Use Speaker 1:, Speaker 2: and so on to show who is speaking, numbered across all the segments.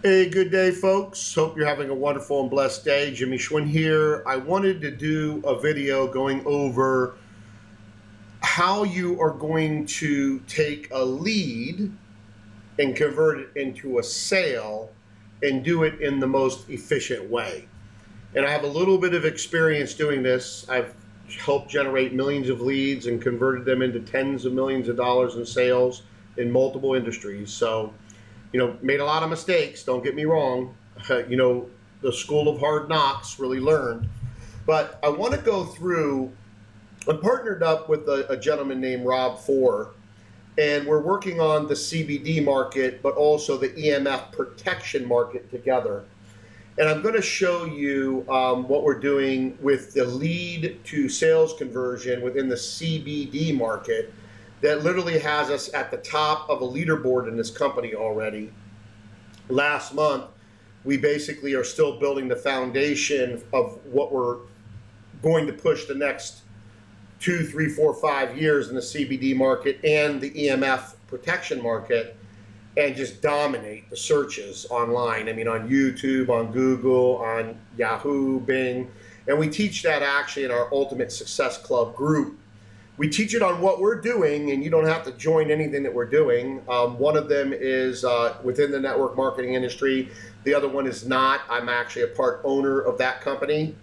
Speaker 1: Hey, good day, folks. Hope you're having a wonderful and blessed day. Jimmy Schwinn here. I wanted to do a video going over how you are going to take a lead and convert it into a sale and do it in the most efficient way. And I have a little bit of experience doing this. I've helped generate millions of leads and converted them into tens of millions of dollars in sales in multiple industries. So, made a lot of mistakes, don't get me wrong. The school of hard knocks really learned. But I want to go through, I'm partnered up with a gentleman named 𝗪𝗡𝗡𝗪, and we're working on the CBD market, but also the EMF protection market together. And I'm going to show you what we're doing with the lead to sales conversion within the CBD market that literally has us at the top of a leaderboard in this company already. Last month, we basically are still building the foundation of what we're going to push the next 2, 3, 4, 5 years in the CBD market and the EMF protection market, and just dominate the searches online. I mean, on YouTube, on Google, on Yahoo, Bing. And we teach that actually in our Ultimate Success Club group. We teach it on what we're doing, and you don't have to join anything that we're doing. One of them is within the network marketing industry. The other one is not. I'm actually a part owner of that company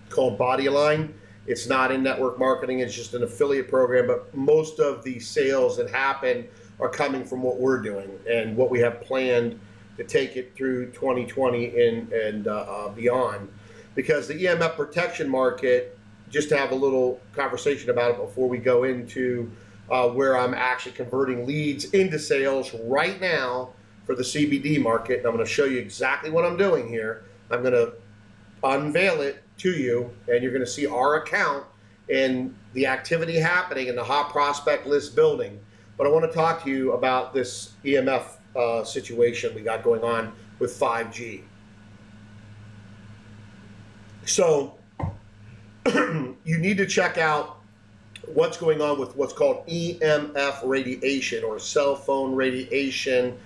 Speaker 1: called Bodyline. It's not in network marketing. It's just an affiliate program, but most of the sales that happen are coming from what we're doing and what we have planned to take it through 2020 and beyond. Because the EMF protection market, just to have a little conversation about it before we go into where I'm actually converting leads into sales right now for the CBD market. And I'm going to show you exactly what I'm doing here. I'm going to unveil it to you, and you're going to see our account and the activity happening in the hot prospect list building. But I want to talk to you about this EMF situation we got going on with 5G. So you need to check out what's going on with what's called EMF radiation or cell phone radiation,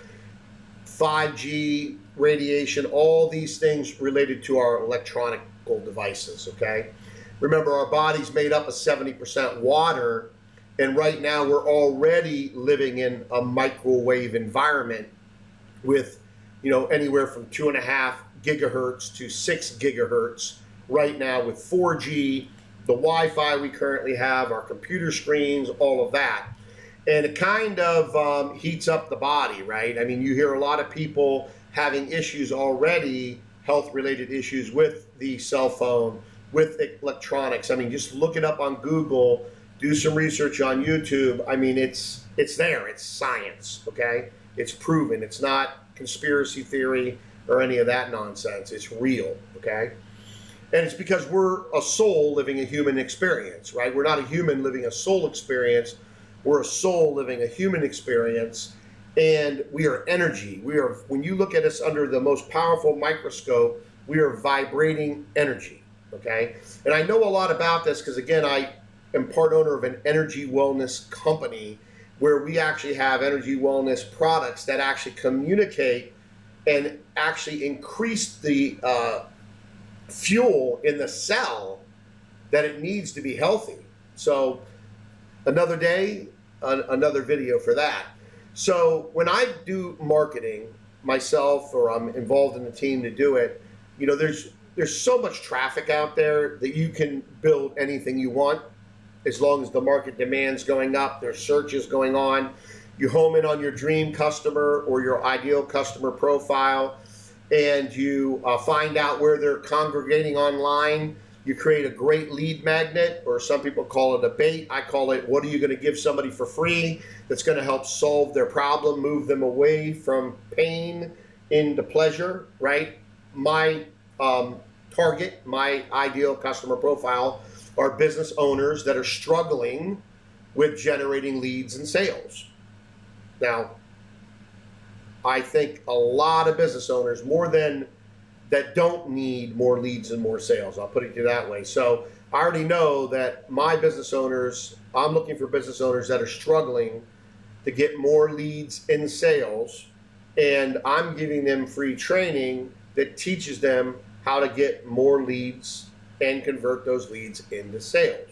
Speaker 1: 5G radiation, all these things related to our electronic devices, okay? Remember, our body's made up of 70% water, and right now we're already living in a microwave environment with, anywhere from 2.5 gigahertz to 6 gigahertz right now with 4G, the Wi-Fi we currently have, our computer screens, all of that. And it kind of heats up the body, right? I mean, you hear a lot of people having issues already, health-related issues with the cell phone, with electronics. I mean, just look it up on Google, do some research on YouTube. I mean, it's there. It's science, okay? It's proven. It's not conspiracy theory or any of that nonsense. It's real, okay? And it's because we're a soul living a human experience, right? We're not a human living a soul experience. We're a soul living a human experience, and we are energy. When you look at us under the most powerful microscope, we are vibrating energy, okay? And I know a lot about this because, again, I am part owner of an energy wellness company where we actually have energy wellness products that actually communicate and actually increase the fuel in the cell that it needs to be healthy. So another day, another video for that. So when I do marketing myself, or I'm involved in the team to do it, there's so much traffic out there that you can build anything you want as long as the market demand's going up, there's searches going on. You home in on your dream customer or your ideal customer profile, and you find out where they're congregating online. You create a great lead magnet, or some people call it a bait. I call it, what are you going to give somebody for free that's going to help solve their problem, move them away from pain into pleasure, right? My target, my ideal customer profile are business owners that are struggling with generating leads and sales. Now, I think a lot of business owners, more than that, don't need more leads and more sales. I'll put it to you that way. So I already know that my business owners, I'm looking for business owners that are struggling to get more leads and sales and I'm giving them free training that teaches them how to get more leads and convert those leads into sales.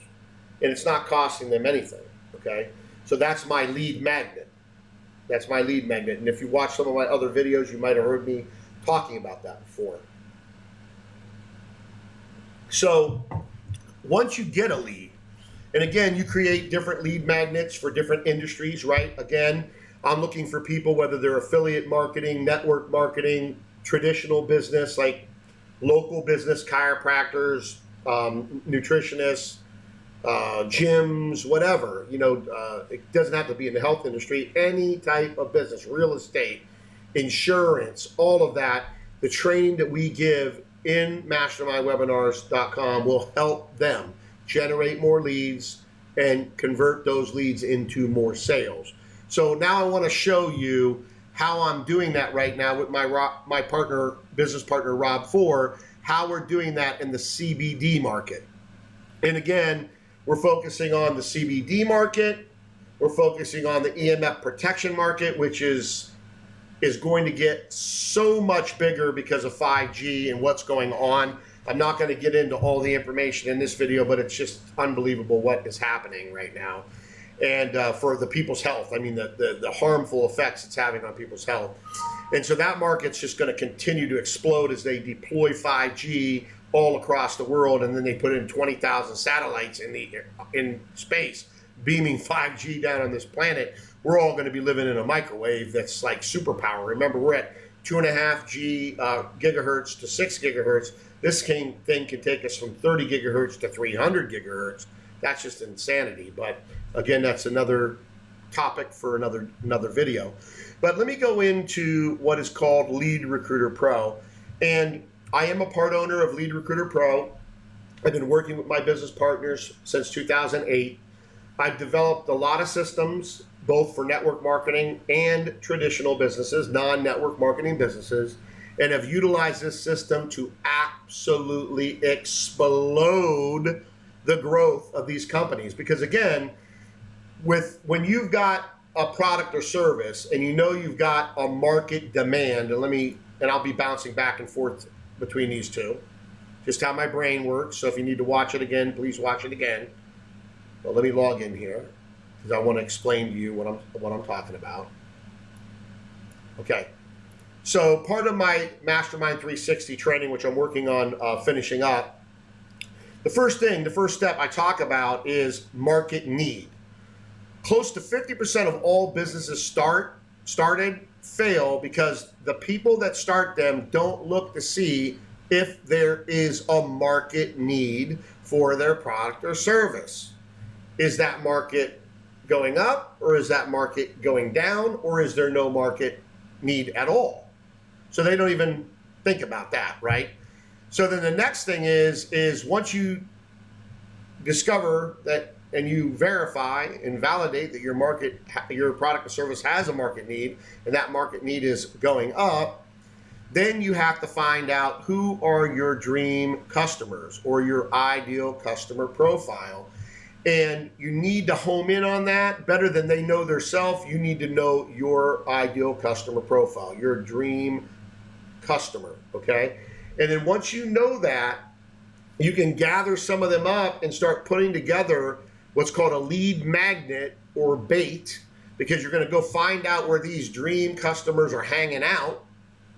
Speaker 1: And it's not costing them anything, okay? So that's my lead magnet. That's my lead magnet. And if you watch some of my other videos, you might have heard me talking about that before. So once you get a lead, and again, you create different lead magnets for different industries, right? Again, I'm looking for people, whether they're affiliate marketing, network marketing, traditional business, like local business, chiropractors, nutritionists, gyms, whatever. You know, it doesn't have to be in the health industry. Any type of business, real estate, insurance, all of that. The training that we give in mastermindwebinars.com will help them generate more leads and convert those leads into more sales. So now I want to show you how I'm doing that right now with my partner, business partner, 𝗪𝗡𝗡, how we're doing that in the CBD market. And again, we're focusing on the CBD market. We're focusing on the EMF protection market, which is going to get so much bigger because of 5G and what's going on. I'm not going to get into all the information in this video, but it's just unbelievable what is happening right now. And for the people's health, I mean, the harmful effects it's having on people's health. And so that market's just going to continue to explode as they deploy 5G all across the world, and then they put in 20,000 satellites in space, beaming 5G down on this planet. We're all going to be living in a microwave that's like superpower. Remember, we're at 2.5 gigahertz to 6 gigahertz. This thing can take us from 30 gigahertz to 300 gigahertz. That's just insanity. But again, that's another topic for another video. But let me go into what is called Lead Recruiter Pro. And I am a part owner of Lead Recruiter Pro. I've been working with my business partners since 2008. I've developed a lot of systems, both for network marketing and traditional businesses, non-network marketing businesses, and have utilized this system to absolutely explode the growth of these companies. Because again, when you've got a product or service and you know you've got a market demand, and I'll be bouncing back and forth between these two, just how my brain works. So if you need to watch it again, please watch it again. Well, let me log in here because I want to explain to you what I'm talking about. Okay, so part of my Mastermind 360 training, which I'm working on finishing up, the first step I talk about is market need. Close to 50% of all businesses started fail because the people that start them don't look to see if there is a market need for their product or service. Is that market going up, or is that market going down, or is there no market need at all? So they don't even think about that, right? So then the next thing is once you discover that and you verify and validate that your product or service has a market need, and that market need is going up, then you have to find out who are your dream customers or your ideal customer profile. And you need to home in on that better than they know themselves. You need to know your ideal customer profile, your dream customer, okay? And then once you know that, you can gather some of them up and start putting together what's called a lead magnet or bait, because you're going to go find out where these dream customers are hanging out,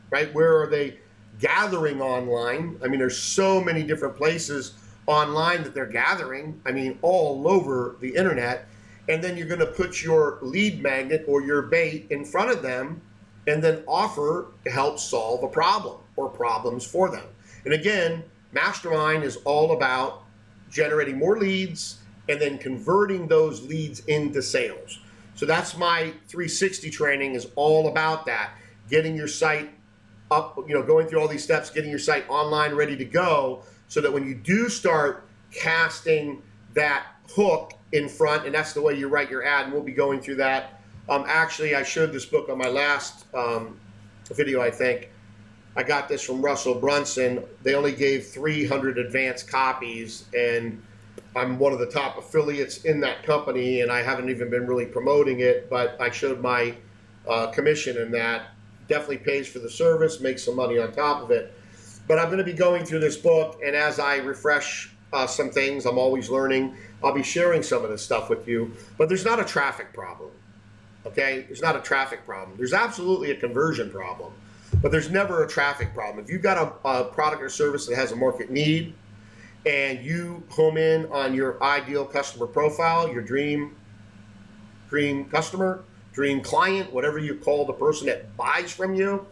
Speaker 1: right? Where are they gathering online? I mean, there's so many different places online that they're gathering, I mean, all over the internet. And then you're going to put your lead magnet or your bait in front of them and then offer to help solve a problem or problems for them. And again, Mastermind is all about generating more leads and then converting those leads into sales. So that's my 360 training is all about that. Getting your site up, going through all these steps, getting your site online, ready to go, so that when you do start casting that hook in front, and that's the way you write your ad, and we'll be going through that. Actually, I showed this book on my last video, I think. I got this from Russell Brunson. They only gave 300 advanced copies, and I'm one of the top affiliates in that company, and I haven't even been really promoting it, but I showed my commission in that. definitely pays for the service, makes some money on top of it. But I'm going to be going through this book, and as I refresh some things, I'm always learning. I'll be sharing some of this stuff with you. But there's not a traffic problem, okay? There's not a traffic problem. There's absolutely a conversion problem, but there's never a traffic problem. If you've got a product or service that has a market need, and you home in on your ideal customer profile, your dream customer, dream client, whatever you call the person that buys from you,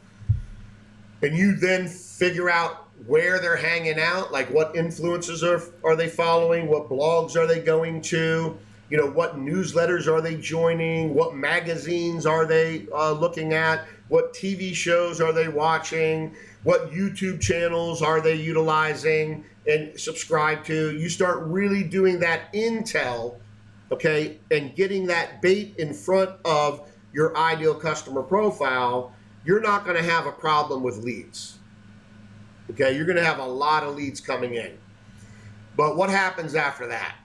Speaker 1: and you then figure out where they're hanging out, like what influencers are they following, what blogs are they going to, you know, what newsletters are they joining, what magazines are they looking at, what TV shows are they watching, what YouTube channels are they utilizing and subscribe to. You start really doing that intel, okay, and getting that bait in front of your ideal customer profile, you're not going to have a problem with leads. Okay, you're going to have a lot of leads coming in. But what happens after that?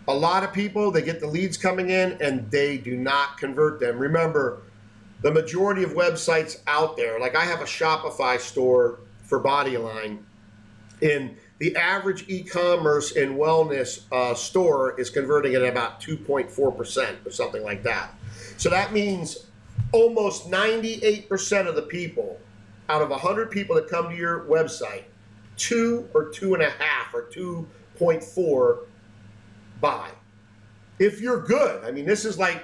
Speaker 1: A lot of people, they get the leads coming in and they do not convert them. Remember, the majority of websites out there, like I have a Shopify store for Bodyline, and the average e-commerce and wellness store is converting at about 2.4% or something like that. So that means almost 98% of the people, out of 100 people that come to your website, 2 or 2.5 or 2.4 buy. If you're good, I mean, this is like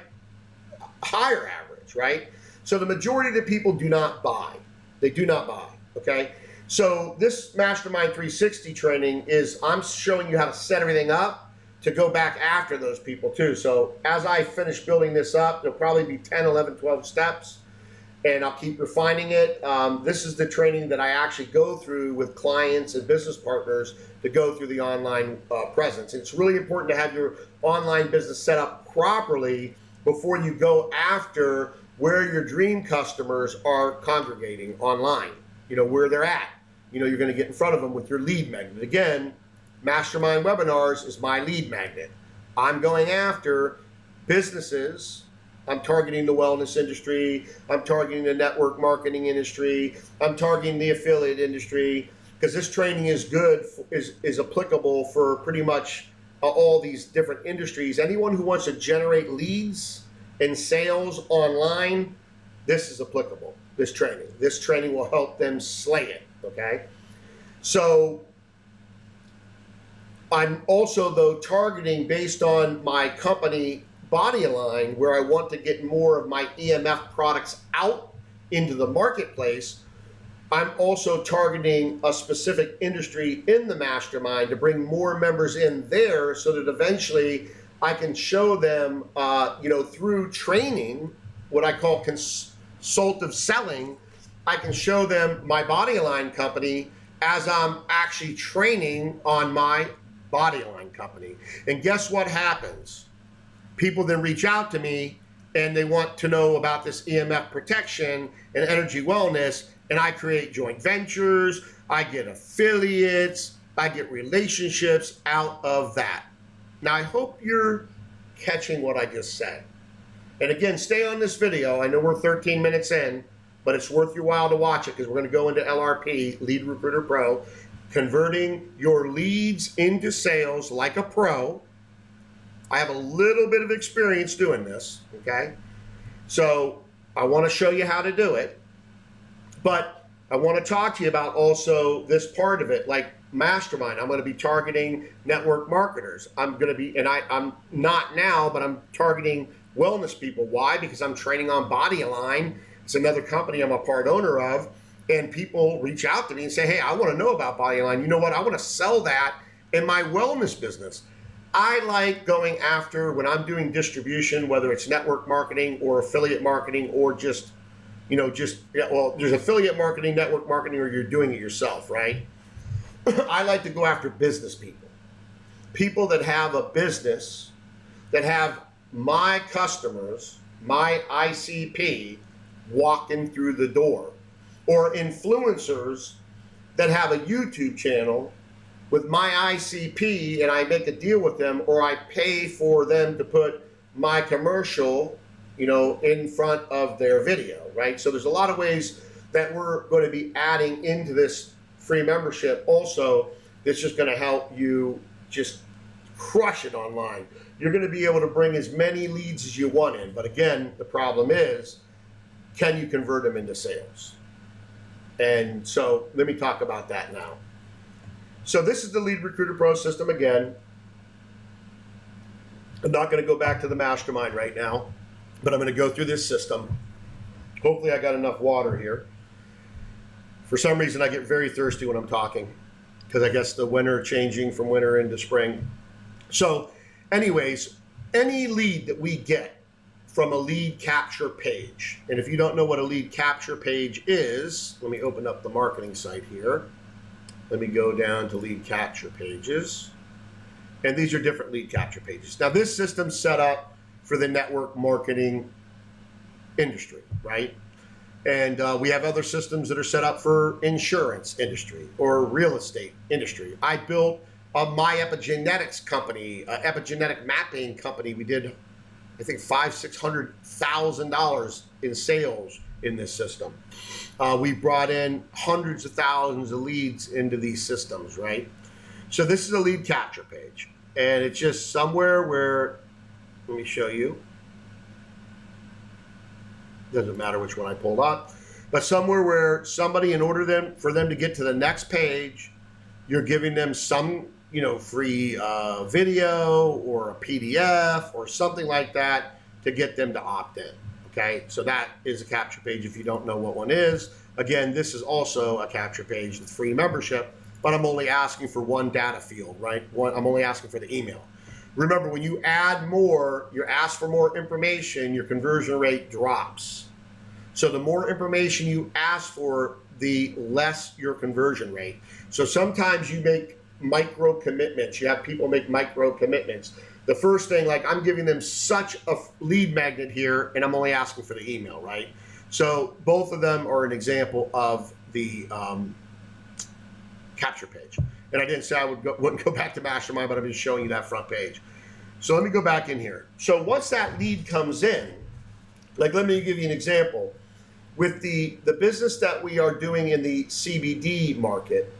Speaker 1: higher average, right? So the majority of the people do not buy. They do not buy, okay? So this Mastermind 360 training is, I'm showing you how to set everything up to go back after those people too. So as I finish building this up, there'll probably be 10, 11, 12 steps, and I'll keep refining it. This is the training that I actually go through with clients and business partners to go through the online presence. It's really important to have your online business set up properly before you go after where your dream customers are congregating online, you know, where they're at. You know, you're going to get in front of them with your lead magnet. Again, Mastermind Webinars is my lead magnet. I'm going after businesses. I'm targeting the wellness industry. I'm targeting the network marketing industry. I'm targeting the affiliate industry, because this training is good, is applicable for pretty much all these different industries. Anyone who wants to generate leads and sales online, this is applicable, this training. This training will help them slay it, okay? So I'm also, though, targeting based on my company Bodyline, where I want to get more of my EMF products out into the marketplace. I'm also targeting a specific industry in the mastermind to bring more members in there, so that eventually I can show them, you know, through training, what I call consultative selling, I can show them my Bodyline company as I'm actually training on my Bodyline company. And guess what happens? People then reach out to me and they want to know about this EMF protection and energy wellness, and I create joint ventures, I get affiliates, I get relationships out of that. Now, I hope you're catching what I just said. And again, stay on this video. I know we're 13 minutes in, but it's worth your while to watch it, because we're going to go into LRP, Lead Recruiter Pro, converting your leads into sales like a pro. I have a little bit of experience doing this, okay? So I want to show you how to do it, but I want to talk to you about also this part of it, like Mastermind. I'm going to be targeting network marketers. I'm going to be, and I'm not now, but I'm targeting wellness people. Why? Because I'm training on Bodyline. It's another company I'm a part owner of, and people reach out to me and say, hey, I want to know about Bodyline. You know what? I want to sell that in my wellness business. I like going after, when I'm doing distribution, whether it's network marketing or affiliate marketing, or just, you know, well, there's affiliate marketing, network marketing, or you're doing it yourself, right? I like to go after business people. People that have a business, that have my customers, my ICP, walking through the door. Or influencers that have a YouTube channel with my ICP, and I make a deal with them, or I pay for them to put my commercial, you know, in front of their video, right? So there's a lot of ways that we're going to be adding into this free membership also that's just going to help you just crush it online. You're going to be able to bring as many leads as you want in, but again, the problem is, can you convert them into sales? And so let me talk about that now. So this is the Lead Recruiter Pro system again. I'm not going to go back to the mastermind right now, but I'm going to go through this system. Hopefully I got enough water here. For some reason I get very thirsty when I'm talking, because I guess the winter changing from winter into spring. So anyways, any lead that we get from a lead capture page, and if you don't know what a lead capture page is, let me open up the marketing site here. Let me go down to lead capture pages. And these are different lead capture pages. Now this system's set up for the network marketing industry, right? And we have other systems that are set up for insurance industry or real estate industry. I built a 𝗪𝗔𝗡𝗥𝗧 company, epigenetic mapping company. We did, I think, $500,000–$600,000 in sales in this system. We brought in hundreds of thousands of leads into these systems, right? So this is a lead capture page, and it's just somewhere where, let me show you. Doesn't matter which one I pulled up, but somewhere where somebody, in order for them to get to the next page, you're giving them some, you know, free video or a PDF or something like that to get them to opt in. Okay, so that is a capture page if you don't know what one is. Again, this is also a capture page with free membership, but I'm only asking for one data field, right? I'm only asking for the email. Remember, when you add more, you ask for more information, your conversion rate drops. So the more information you ask for, the less your conversion rate. So sometimes you make micro commitments. You have people make micro commitments. The first thing, like I'm giving them such a lead magnet here, and I'm only asking for the email, right? So both of them are an example of the capture page. And I didn't say I wouldn't go back to Mastermind, but I'm just showing you that front page. So let me go back in here. So once that lead comes in, like let me give you an example. With the business that we are doing in the CBD market,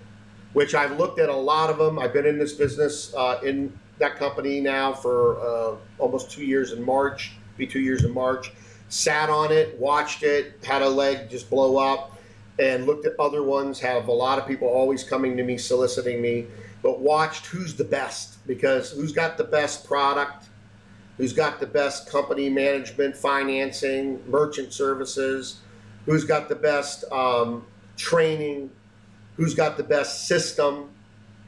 Speaker 1: which I've looked at a lot of them. I've been in this business in that company now for almost 2 years in March, be 2 years in March. Sat on it, watched it, had a leg just blow up, and looked at other ones. Have a lot of people always coming to me, soliciting me, but watched who's the best, because who's got the best product, who's got the best company management, financing, merchant services, who's got the best training, who's got the best system,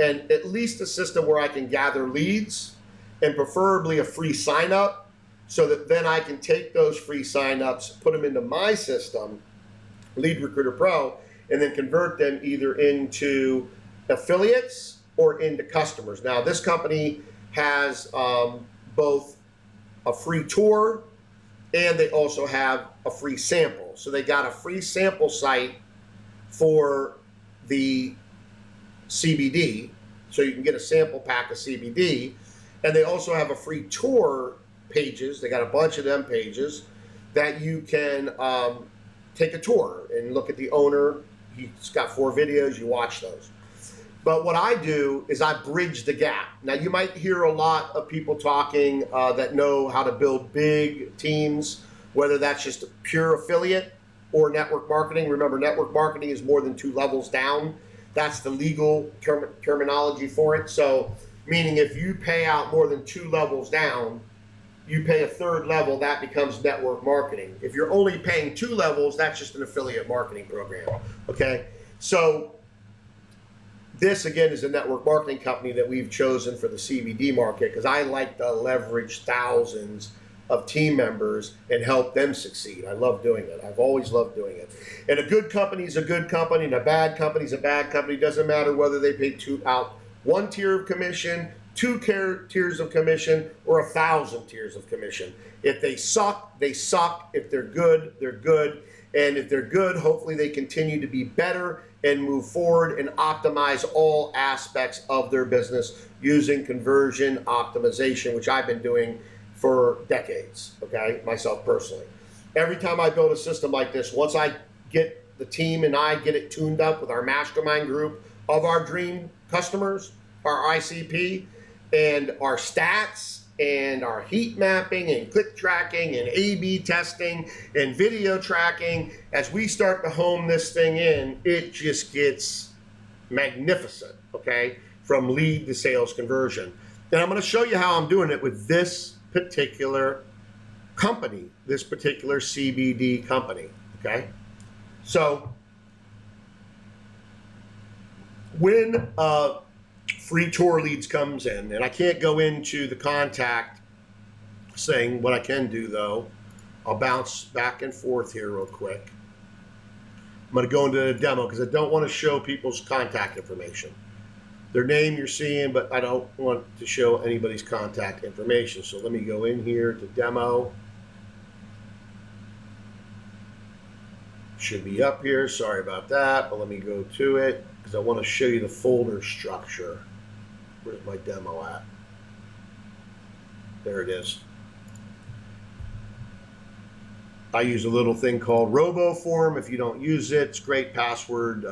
Speaker 1: and at least a system where I can gather leads, and preferably a free sign up, so that then I can take those free signups, put them into my system, Lead Recruiter Pro, and then convert them either into affiliates or into customers. Now, this company has both a free tour and they also have a free sample. So they got a free sample site for the CBD, so you can get a sample pack of CBD, and they also have a free tour pages. They got a bunch of them pages that you can take a tour and look at the owner. He's got 4 videos, you watch those. But what I do is I bridge the gap. Now you might hear a lot of people talking that know how to build big teams, whether that's just a pure affiliate or network marketing. Remember, network marketing is more than 2 levels down. That's the legal terminology for it. So meaning if you pay out more than 2 levels down, you pay a 3rd level, that becomes network marketing. If you're only paying 2 levels, that's just an affiliate marketing program, okay? So this, again, is a network marketing company that we've chosen for the CBD market because I like to leverage thousands of team members and help them succeed. I love doing it. I've always loved doing it. And a good company is a good company, and a bad company is a bad company. Doesn't matter whether they pay 1 tier of commission, 2 tiers of commission, or 1,000 tiers of commission. If they suck, they suck. If they're good, they're good. And if they're good, hopefully they continue to be better and move forward and optimize all aspects of their business using conversion optimization, which I've been doing for decades, okay, myself personally. Every time I build a system like this, once I get the team and I get it tuned up with our mastermind group of our dream customers, our ICP, and our stats, and our heat mapping and click tracking and A/B testing and video tracking, as we start to hone this thing in, it just gets magnificent, okay, from lead to sales conversion. And I'm going to show you how I'm doing it with this particular company, this particular CBD company, okay? So when free tour leads comes in, and I can't go into the contact saying what I can do though, I'll bounce back and forth here real quick. I'm going to go into the demo because I don't want to show people's contact information. Their name you're seeing, but I don't want to show anybody's contact information. So let me go in here to demo. Should be up here, sorry about that, but let me go to it because I want to show you the folder structure. Where's my demo at? There it is. I use a little thing called RoboForm. If you don't use it, it's a great password.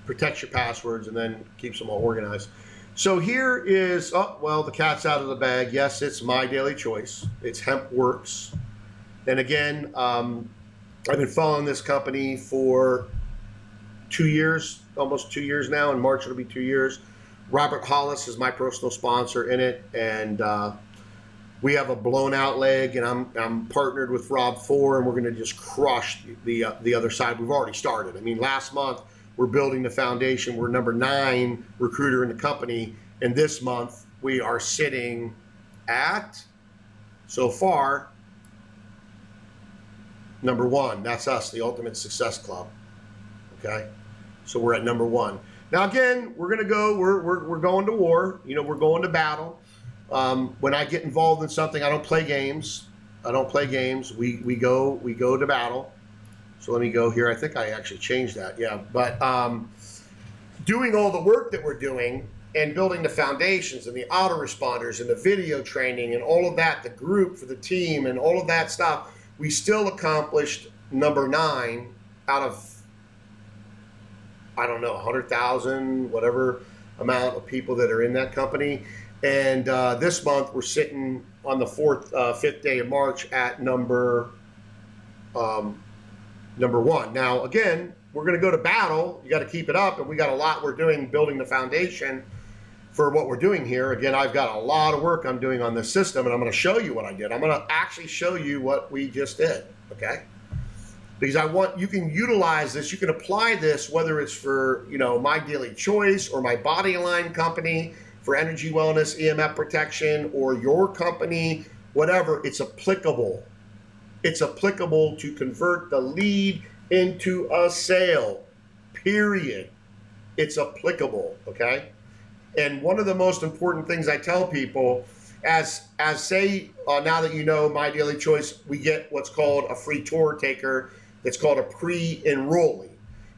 Speaker 1: Protects your passwords and then keeps them all organized. So here is, oh, well, the cat's out of the bag. Yes, it's my daily choice. It's HempWorks. And again, I've been following this company for 2 years, almost 2 years now. In March, it'll be 2 years. Robert Hollis is my personal sponsor in it. And we have a blown out leg, and I'm partnered with Rob Four, and we're going to just crush the other side. We've already started. I mean, last month, we're building the foundation. We're number 9 recruiter in the company. And this month, we are sitting at, so far, number 1. That's us, the Ultimate Success Club. Okay? So we're at number 1. Now again, we're gonna go, we're going to war. You know, we're going to battle. When I get involved in something, I don't play games. I don't play games. We go to battle. So let me go here. I think I actually changed that. Yeah, but doing all the work that we're doing and building the foundations and the autoresponders and the video training and all of that, the group for the team and all of that stuff, we still accomplished number 9 out of, I don't know, 100,000, whatever amount of people that are in that company. And this month we're sitting on the 5th day of March at number 1. Now, again, we're going to go to battle. You got to keep it up, and we got a lot we're doing building the foundation for what we're doing here. Again, I've got a lot of work I'm doing on this system, and I'm going to show you what I did. I'm going to actually show you what we just did, okay? Because I want, you can utilize this, you can apply this, whether it's for, you know, my daily choice or my body align company for energy wellness, EMF protection, or your company, whatever, it's applicable. It's applicable to convert the lead into a sale, period. It's applicable, okay? And one of the most important things I tell people, as say, now that you know my daily choice, we get what's called a free tour taker. That's called a pre-enrollee.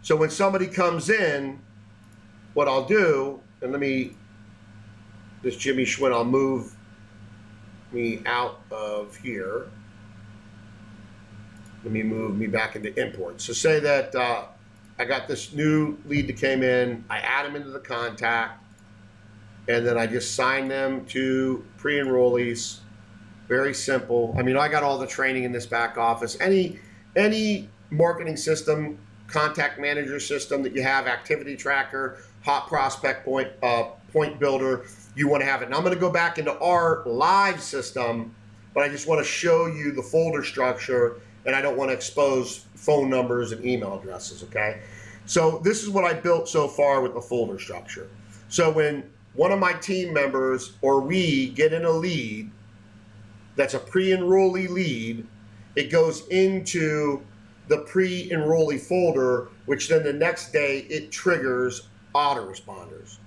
Speaker 1: So when somebody comes in, what I'll do, and let me, this Jimmy Schwinn, I'll move me out of here. Let me move me back into import. So say that I got this new lead that came in, I add them into the contact, and then I just sign them to pre-enrollees. Very simple. I mean, I got all the training in this back office. Any marketing system, contact manager system that you have, activity tracker, hot prospect point builder, you want to have it. And I'm going to go back into our live system, but I just want to show you the folder structure, and I don't want to expose phone numbers and email addresses, okay? So this is what I built so far with the folder structure. So when one of my team members or we get in a lead that's a pre-enrollee lead, it goes into the pre-enrollee folder, which then the next day it triggers autoresponders.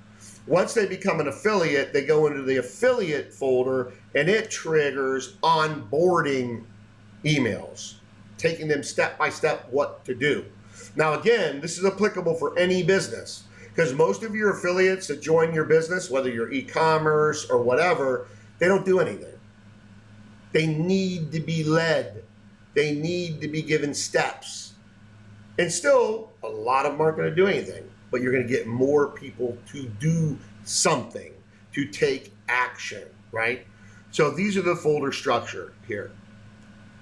Speaker 1: Once they become an affiliate, they go into the affiliate folder and it triggers onboarding emails, taking them step by step what to do. Now again, this is applicable for any business, because most of your affiliates that join your business, whether you're e-commerce or whatever, They don't do anything. They need to be led. They need to be given steps. And still, a lot of them aren't going to do anything, but you're going to get more people to do something, to take action, right? So these are the folder structure here.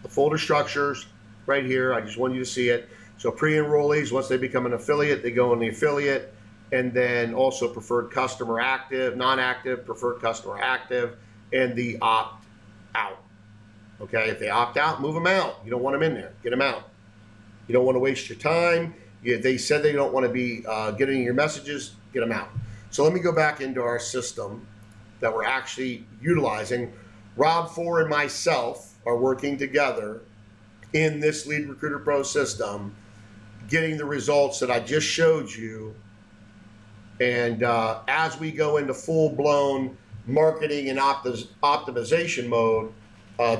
Speaker 1: The folder structures right here, I just want you to see it. So pre-enrollees, once they become an affiliate, they go in the affiliate, and then also preferred customer active, non-active, preferred customer active, and the opt-out. Okay, if they opt out, move them out. You don't want them in there, get them out. You don't want to waste your time. They said they don't want to be getting your messages, get them out. So let me go back into our system that we're actually utilizing. Rob Four and myself are working together in this Lead Recruiter Pro system, getting the results that I just showed you. And as we go into full-blown marketing and optimization mode,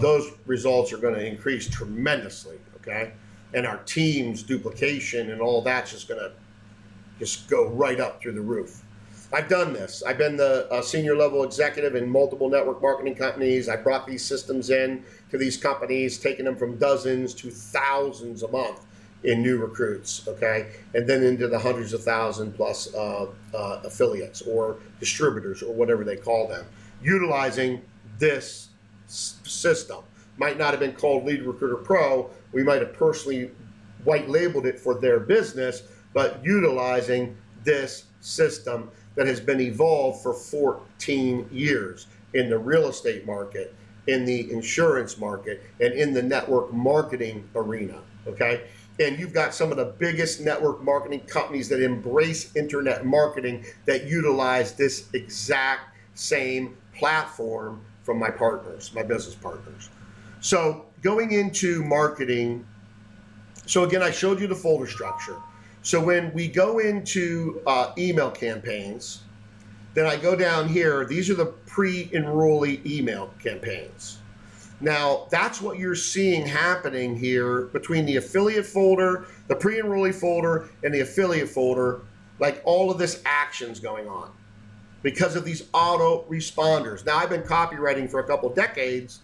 Speaker 1: those results are going to increase tremendously, okay? And our team's duplication and all that's just going to just go right up through the roof. I've done this. I've been the senior level executive in multiple network marketing companies. I brought these systems in to these companies, taking them from dozens to thousands a month in new recruits, okay? And then into the hundreds of thousand plus affiliates or distributors or whatever they call them, utilizing this system. Might not have been called Lead Recruiter Pro. We might have personally white labeled it for their business, but utilizing this system that has been evolved for 14 years in the real estate market, in the insurance market, and in the network marketing arena, okay? And you've got some of the biggest network marketing companies that embrace internet marketing that utilize this exact same platform from my partners, my business partners. So going into marketing, so again, I showed you the folder structure. So when we go into email campaigns, then I go down here, these are the pre-enrollee email campaigns. Now, that's what you're seeing happening here between the affiliate folder, the pre-enrollee folder, and the affiliate folder, like all of this action's going on because of these auto responders. Now, I've been copywriting for a couple decades,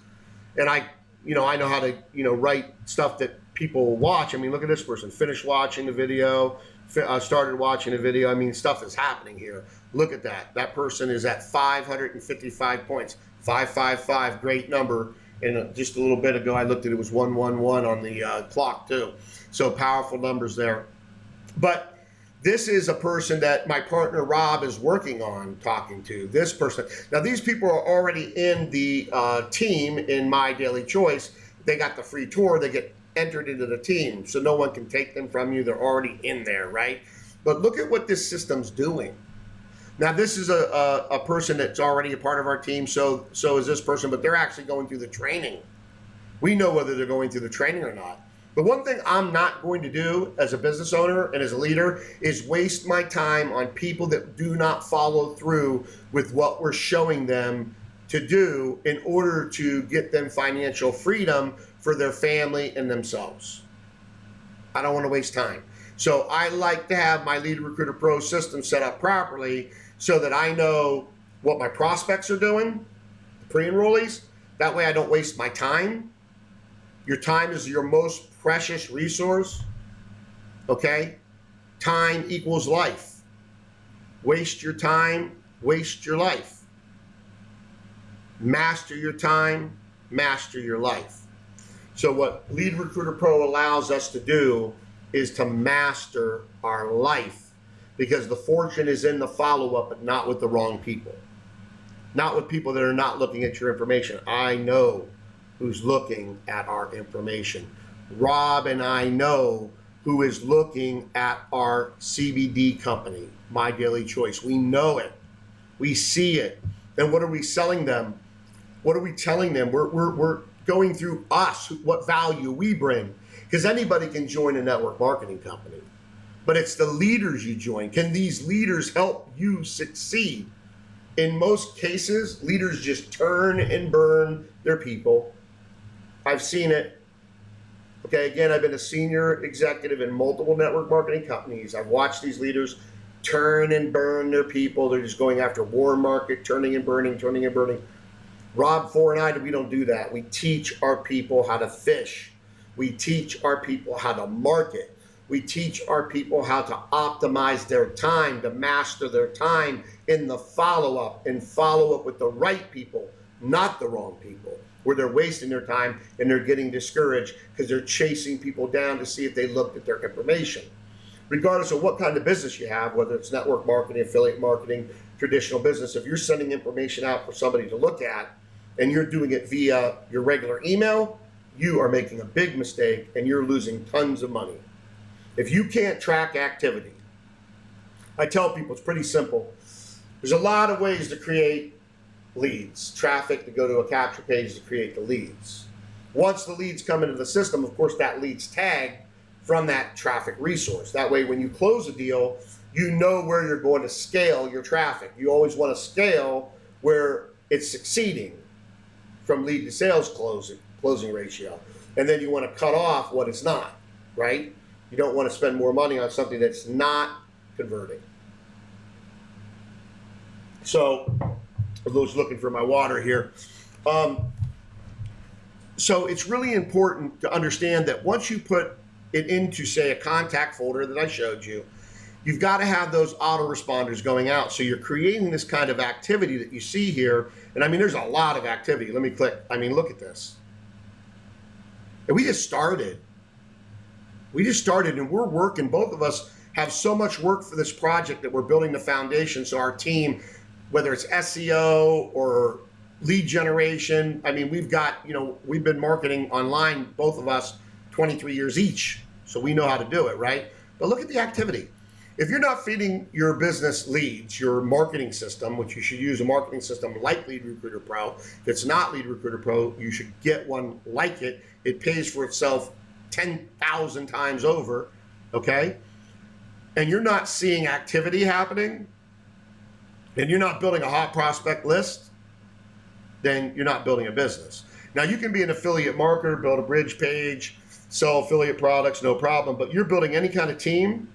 Speaker 1: and I know how to, write stuff that people watch. I mean, look at this person, finished watching the video, started watching the video. I mean, stuff is happening here. Look at that. That person is at 555 points, 555, great number. And just a little bit ago, I looked at it was 111 on the clock too. So powerful numbers there. But this is a person that my partner Rob is working on talking to, this person. Now, these people are already in the team in My Daily Choice. They got the free tour. They get entered into the team, so no one can take them from you. They're already in there, right? But look at what this system's doing. Now, this is a person that's already a part of our team, so is this person, but they're actually going through the training. We know whether they're going through the training or not. The one thing I'm not going to do as a business owner and as a leader is waste my time on people that do not follow through with what we're showing them to do in order to get them financial freedom for their family and themselves. I don't want to waste time. So I like to have my Lead Recruiter Pro system set up properly so that I know what my prospects are doing, pre-enrollees. That way I don't waste my time. Your time is your most precious resource, okay? Time equals life. Waste your time, waste your life. Master your time, master your life. So what Lead Recruiter Pro allows us to do is to master our life, because the fortune is in the follow-up, but not with the wrong people. Not with people that are not looking at your information. I know who's looking at our information. Rob and I know who is looking at our CBD company, My Daily Choice. We know it. We see it. And what are we selling them? What are we telling them? We're going through us, what value we bring. Because anybody can join a network marketing company, but it's the leaders you join. Can these leaders help you succeed? In most cases, leaders just turn and burn their people. I've seen it. Okay, again, I've been a senior executive in multiple network marketing companies. I've watched these leaders turn and burn their people. They're just going after warm market, turning and burning, turning and burning. Rob Four and I, we don't do that. We teach our people how to fish. We teach our people how to market. We teach our people how to optimize their time, to master their time in the follow-up, and follow up with the right people, not the wrong people, where they're wasting their time and they're getting discouraged because they're chasing people down to see if they looked at their information. Regardless of what kind of business you have, whether it's network marketing, affiliate marketing, traditional business, if you're sending information out for somebody to look at and you're doing it via your regular email, you are making a big mistake and you're losing tons of money. If you can't track activity, I tell people it's pretty simple. There's a lot of ways to create leads, traffic to go to a capture page to create the leads. Once the leads come into the system, of course, that lead's tagged from that traffic resource. That way, when you close a deal, you know where you're going to scale your traffic. You always want to scale where it's succeeding from lead to sales closing ratio. And then you want to cut off what it's not, right? You don't want to spend more money on something that's not converting. So, for those looking for my water here, so it's really important to understand that once you put it into, say, a contact folder that I showed you, you've got to have those autoresponders going out. So you're creating this kind of activity that you see here. And I mean, there's a lot of activity. Let me click. I mean, look at this. And we just started. We just started and we're working. Both of us have so much work for this project that we're building the foundation. So our team, whether it's SEO or lead generation, I mean, we've got, we've been marketing online, both of us, 23 years each. So we know how to do it, right? But look at the activity. If you're not feeding your business leads, your marketing system, which you should use a marketing system like Lead Recruiter Pro. If it's not Lead Recruiter Pro, you should get one like it. It pays for itself 10,000 times over, okay? And you're not seeing activity happening, and you're not building a hot prospect list, then you're not building a business. Now, you can be an affiliate marketer, build a bridge page, sell affiliate products, no problem, but you're building any kind of team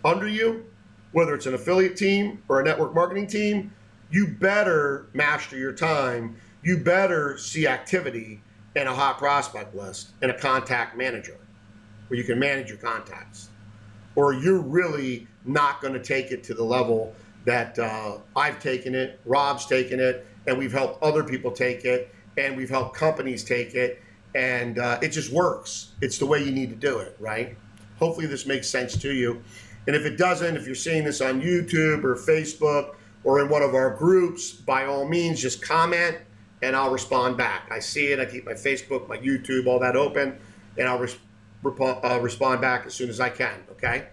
Speaker 1: under you, whether it's an affiliate team or a network marketing team, you better master your time. You better see activity in a hot prospect list and a contact manager where you can manage your contacts. Or you're really not going to take it to the level that I've taken it, Rob's taken it, and we've helped other people take it, and we've helped companies take it, and it just works. It's the way you need to do it, right? Hopefully this makes sense to you. And if it doesn't, if you're seeing this on YouTube or Facebook or in one of our groups, by all means, just comment and I'll respond back. I see it, I keep my Facebook, my YouTube, all that open, and I'll respond back as soon as I can, okay?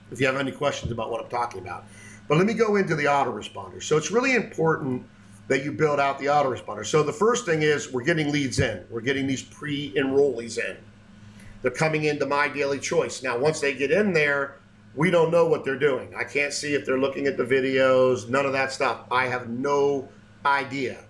Speaker 1: If you have any questions about what I'm talking about. But let me go into the autoresponder. So it's really important that you build out the autoresponder. So the first thing is we're getting leads in. We're getting these pre-enrollees in. They're coming into My Daily Choice. Now, once they get in there, we don't know what they're doing. I can't see if they're looking at the videos, none of that stuff. I have no idea.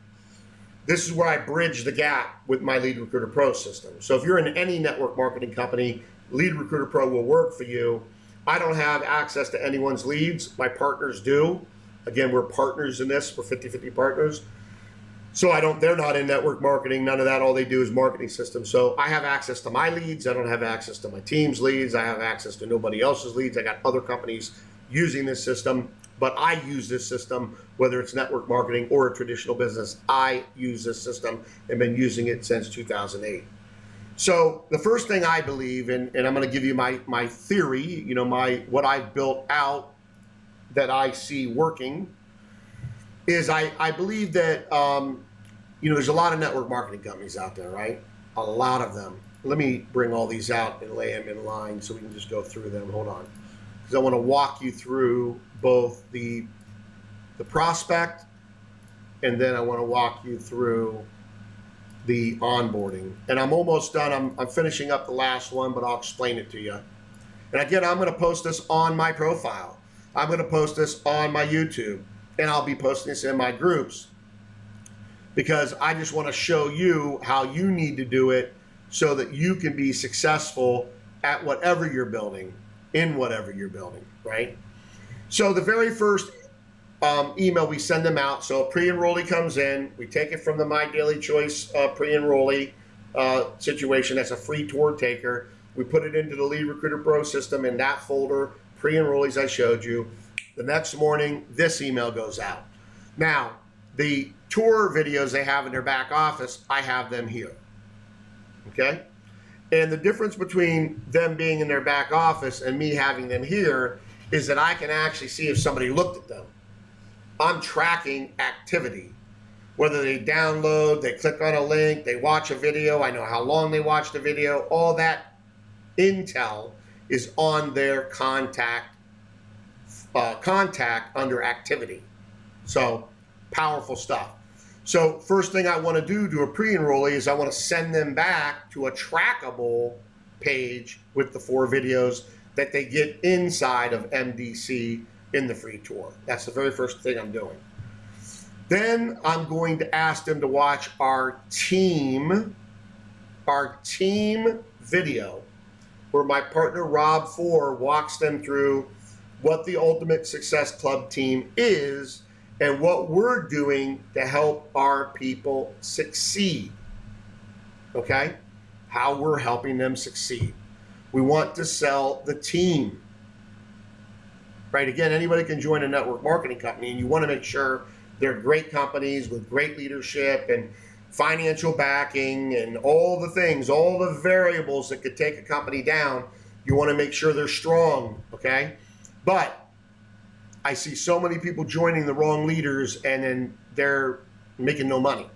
Speaker 1: This is where I bridge the gap with my Lead Recruiter Pro system. So if you're in any network marketing company, Lead Recruiter Pro will work for you. I don't have access to anyone's leads. My partners do. Again, we're partners in this. We're 50-50 partners. So they're not in network marketing, none of that. All they do is marketing systems. So I have access to my leads. I don't have access to my team's leads. I have access to nobody else's leads. I got other companies using this system, but I use this system, whether it's network marketing or a traditional business. I use this system and been using it since 2008. So the first thing I believe in, and I'm going to give you my theory, what I've built out that I see working, is I believe that, there's a lot of network marketing companies out there, right? A lot of them. Let me bring all these out and lay them in line so we can just go through them. Hold on. Because I want to walk you through both the prospect, and then I want to walk you through the onboarding. And I'm almost done. I'm finishing up the last one, but I'll explain it to you. And again, I'm going to post this on my profile. I'm going to post this on my YouTube. And I'll be posting this in my groups because I just want to show you how you need to do it so that you can be successful at whatever you're building, in whatever you're building, right? So the very first email we send them out. So a pre-enrollee comes in, we take it from the My Daily Choice pre-enrollee situation. That's a free tour taker. We put it into the Lead Recruiter Pro system in that folder, pre-enrollees I showed you. The next morning, this email goes out. Now, the tour videos they have in their back office, I have them here, okay? And the difference between them being in their back office and me having them here is that I can actually see if somebody looked at them. I'm tracking activity. Whether they download, they click on a link, they watch a video, I know how long they watched the video, all that intel is on their contact under activity. So powerful stuff. So first thing I want to do to a pre-enrollee is I want to send them back to a trackable page with the 4 videos that they get inside of MDC in the free tour. That's the very first thing I'm doing. Then I'm going to ask them to watch our team video, where my partner Rob Four walks them through what the Ultimate Success Club team is and what we're doing to help our people succeed. Okay? How we're helping them succeed. We want to sell the team. Right? Again, anybody can join a network marketing company, and you want to make sure they're great companies with great leadership and financial backing and all the things, all the variables that could take a company down. You want to make sure they're strong, okay? But I see so many people joining the wrong leaders and then they're making no money.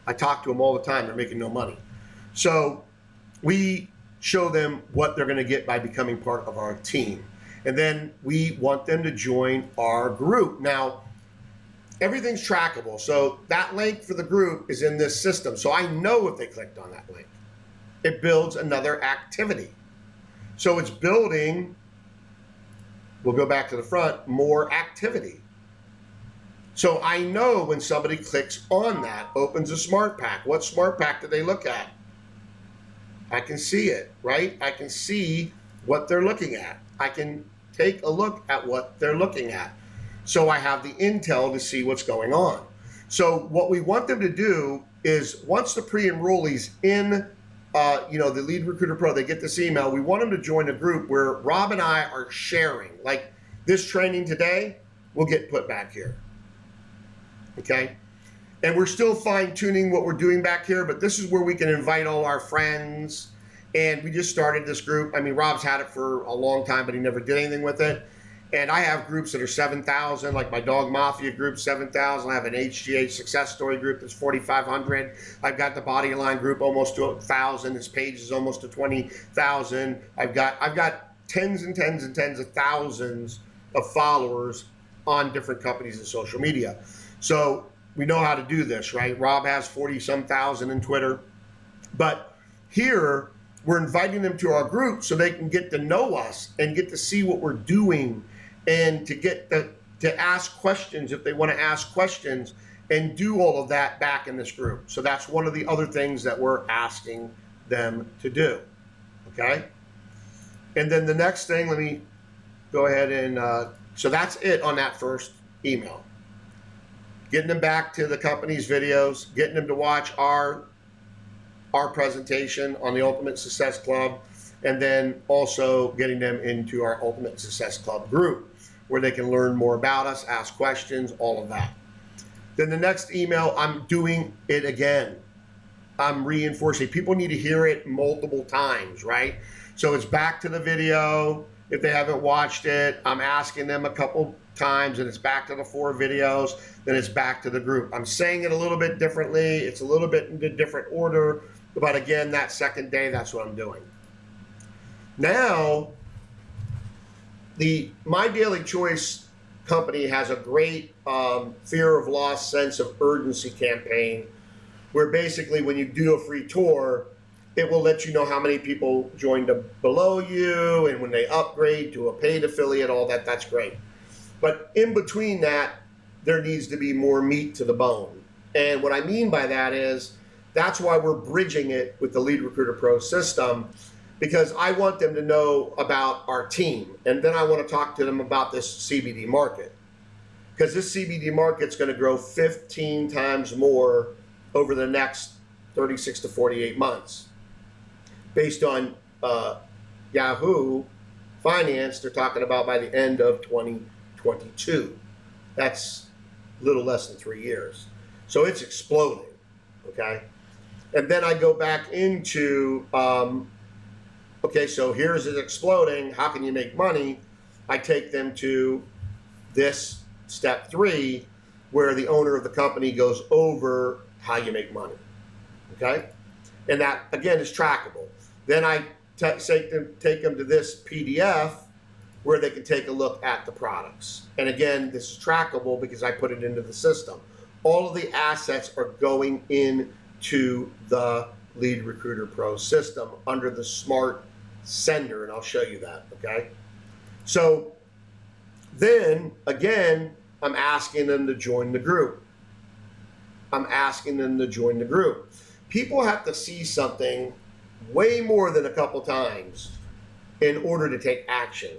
Speaker 1: I talk to them all the time, they're making no money. So we show them what they're going to get by becoming part of our team. And then we want them to join our group. Now, everything's trackable. So that link for the group is in this system. So I know if they clicked on that link. It builds another activity. So it's building, we'll go back to the front, more activity. So I know when somebody clicks on that, opens a smart pack. What smart pack do they look at? I can see it, right? I can see what they're looking at. I can take a look at what they're looking at. So I have the intel to see what's going on. So what we want them to do is once the pre-enrollees in the Lead Recruiter Pro, they get this email, we want them to join a group where Rob and I are sharing. Like this training today will get put back here, okay? And we're still fine-tuning what we're doing back here, but this is where we can invite all our friends. And we just started this group. I mean, Rob's had it for a long time, but he never did anything with it. And I have groups that are 7,000, like my Dog Mafia group, 7,000. I have an HGH Success Story group that's 4,500. I've got the Body Line group almost to 1,000. This page is almost to 20,000. I've got tens and tens and tens of thousands of followers on different companies and social media. So we know how to do this, right? Rob has 40-some thousand in Twitter. But here, we're inviting them to our group so they can get to know us and get to see what we're doing and to get to ask questions if they want to ask questions and do all of that back in this group. So that's one of the other things that we're asking them to do, okay? And then the next thing, let me go ahead and, so that's it on that first email. Getting them back to the company's videos, getting them to watch our presentation on the Ultimate Success Club, and then also getting them into our Ultimate Success Club group where they can learn more about us, ask questions, all of that. Then the next email, I'm doing it again. I'm reinforcing. People need to hear it multiple times, right? So it's back to the video. If they haven't watched it, I'm asking them a couple times, and it's back to the 4 videos, then it's back to the group. I'm saying it a little bit differently. It's a little bit in a different order, but again, that second day, that's what I'm doing. Now, the My Daily Choice company has a great fear of loss, sense of urgency campaign, where basically when you do a free tour, it will let you know how many people joined below you, and when they upgrade to a paid affiliate, all that, that's great. But in between that, there needs to be more meat to the bone. And what I mean by that is, that's why we're bridging it with the Lead Recruiter Pro system, because I want them to know about our team. And then I want to talk to them about this CBD market. because this CBD market's going to grow 15 times more over the next 36 to 48 months. Based on Yahoo Finance, they're talking about by the end of 2022. That's a little less than 3 years. So it's exploding, okay? And then I go back into, okay, so here's it exploding. How can you make money? I take them to this step 3, where the owner of the company goes over how you make money, okay? And that, again, is trackable. Then I take them to this PDF where they can take a look at the products. And again, this is trackable because I put it into the system. All of the assets are going into the Lead Recruiter Pro system under the Smart Sender, and I'll show you that, okay? So then, again, I'm asking them to join the group. I'm asking them to join the group. People have to see something way more than a couple times in order to take action.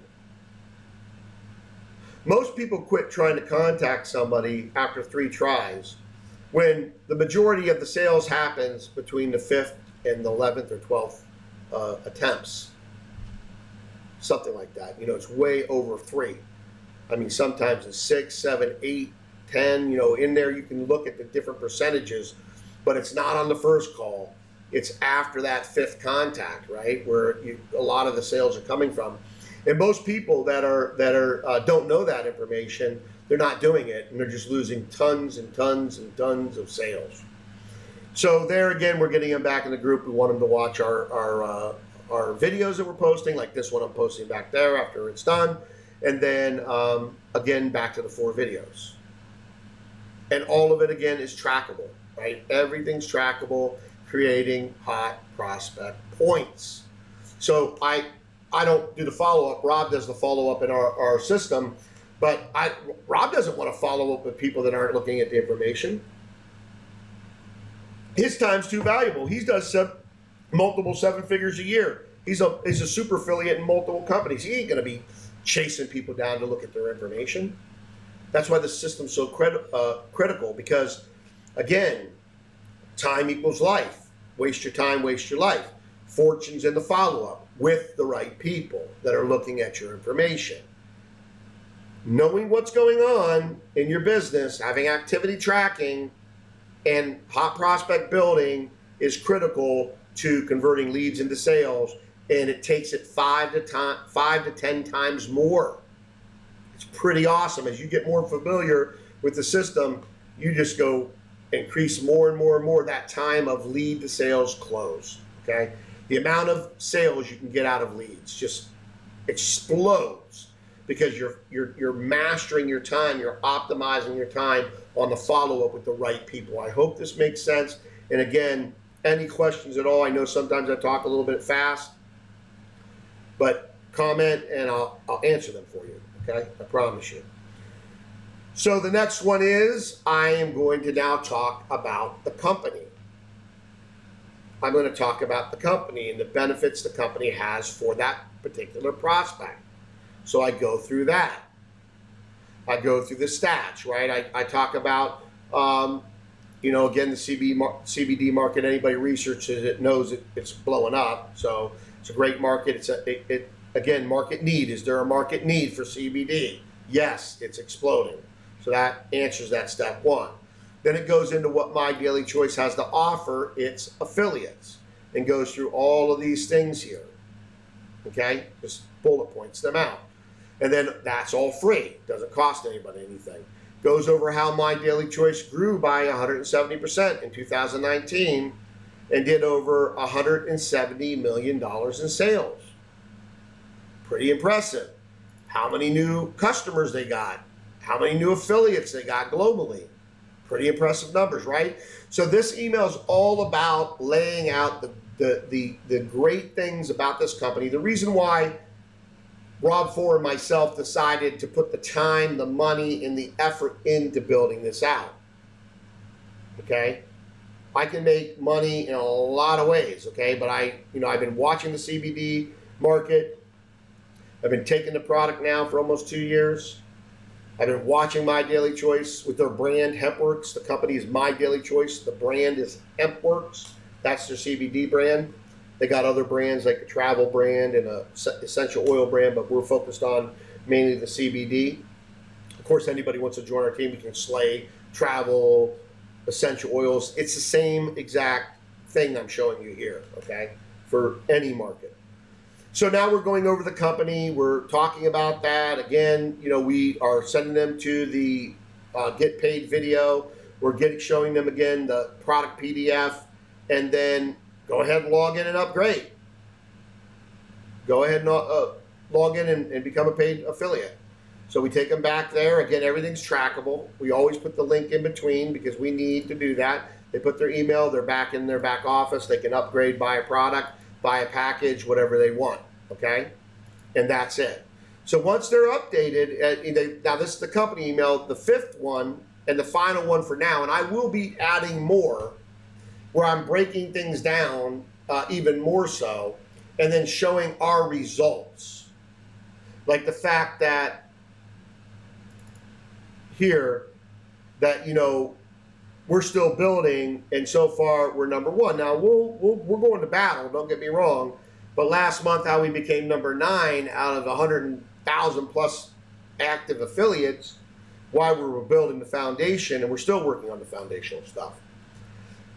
Speaker 1: Most people quit trying to contact somebody after 3 tries, when the majority of the sales happens between the 5th and the 11th or 12th attempts. Something like that. You know, it's way over 3. I mean, sometimes it's 6, 7, 8, 10. You know, in there you can look at the different percentages, but it's not on the first call. It's after that 5th contact, right, where a lot of the sales are coming from. And most people that don't know that information, they're not doing it, and they're just losing tons and tons and tons of sales. So there again, we're getting them back in the group. We want them to watch our videos that we're posting, like this one I'm posting back there after it's done. And then again, back to the 4 videos. And all of it again is trackable, right? Everything's trackable, creating hot prospect points. So I don't do the follow-up. Rob does the follow-up in our system, but Rob doesn't want to follow up with people that aren't looking at the information. His time's too valuable. He does multiple 7 figures a year. He's a super affiliate in multiple companies. He ain't going to be chasing people down to look at their information. That's why the system's so critical, because, again, time equals life. Waste your time, waste your life. Fortune's in the follow-up with the right people that are looking at your information. Knowing what's going on in your business, having activity tracking, and hot prospect building is critical to converting leads into sales, and it takes it 5 to 10 times more. It's pretty awesome. As you get more familiar with the system, you just go increase more and more and more that time of lead to sales close, okay? The amount of sales you can get out of leads just explodes because you're mastering your time, you're optimizing your time on the follow-up with the right people. I hope this makes sense. And again, any questions at all? I know sometimes I talk a little bit fast, but comment and I'll answer them for you, okay? I promise you. So the next one is, I am going to now talk about the company. I'm going to talk about the company and the benefits the company has for that particular prospect. So I go through that. I go through the stats, right? I talk about, you know, again, the CBD market, anybody researches it knows it's blowing up. So it's a great market. Again, market need. Is there a market need for CBD? Yes, it's exploding. So that answers that step 1. Then it goes into what My Daily Choice has to offer its affiliates and goes through all of these things here. Okay? Just bullet points them out. And then that's all free. Doesn't cost anybody anything. Goes over how My Daily Choice grew by 170% in 2019 and did over $170 million in sales. Pretty impressive. How many new customers they got. How many new affiliates they got globally. Pretty impressive numbers, right? So this email is all about laying out the great things about this company. The reason why Rob Four and myself decided to put the time, the money, and the effort into building this out. Okay? I can make money in a lot of ways, okay? But I've been watching the CBD market. I've been taking the product now for almost 2 years. I've been watching My Daily Choice with their brand HempWorks. The company is My Daily Choice. The brand is HempWorks. That's their CBD brand. They got other brands like a travel brand and a essential oil brand, but we're focused on mainly the CBD. Of course, anybody wants to join our team, you can slay, travel, essential oils. It's the same exact thing I'm showing you here, okay, for any market. So now we're going over the company. We're talking about that. Again, you know, we are sending them to the get paid video. We're showing them again the product PDF, and then go ahead and log in and upgrade. Go ahead and log in and become a paid affiliate. So we take them back there. Again, everything's trackable. We always put the link in between because we need to do that. They put their email, they're back in their back office. They can upgrade, buy a product, buy a package, whatever they want, okay? And that's it. So once they're updated, now this is the company email, the 5th one and the final one for now, and I will be adding more where I'm breaking things down even more so, and then showing our results. Like the fact that here, that, you know, we're still building, and so far we're number 1. Now we're going to battle, don't get me wrong, but last month how we became number 9 out of 100,000 plus active affiliates while we were building the foundation, and we're still working on the foundational stuff.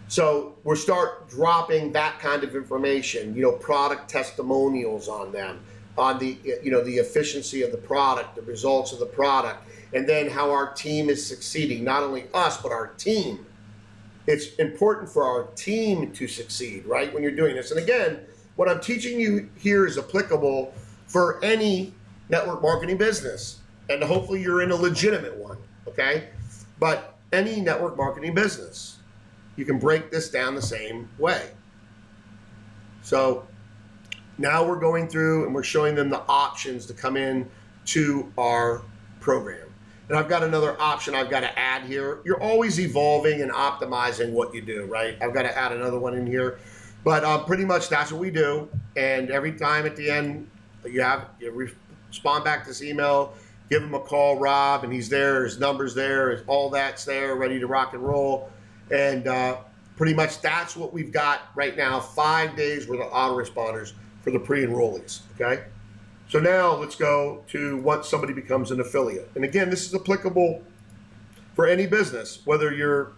Speaker 1: So we'll start dropping that kind of information, you know, product testimonials on them, on the, you know, the efficiency of the product, the results of the product, and then how our team is succeeding, not only us, but our team. It's important for our team to succeed, right, when you're doing this. And again, what I'm teaching you here is applicable for any network marketing business. And hopefully you're in a legitimate one, okay? But any network marketing business, you can break this down the same way. So now we're going through and we're showing them the options to come in to our program. And I've got another option I've got to add here. You're always evolving and optimizing what you do, right? I've got to add another one in here. But pretty much that's what we do. And every time at the end, you respond back to this email, give him a call, Rob, and he's there, his number's there, all that's there, ready to rock and roll. And pretty much that's what we've got right now, 5 days worth of autoresponders for the pre-enrollees, okay? So now let's go to once somebody becomes an affiliate. And again, this is applicable for any business, whether you're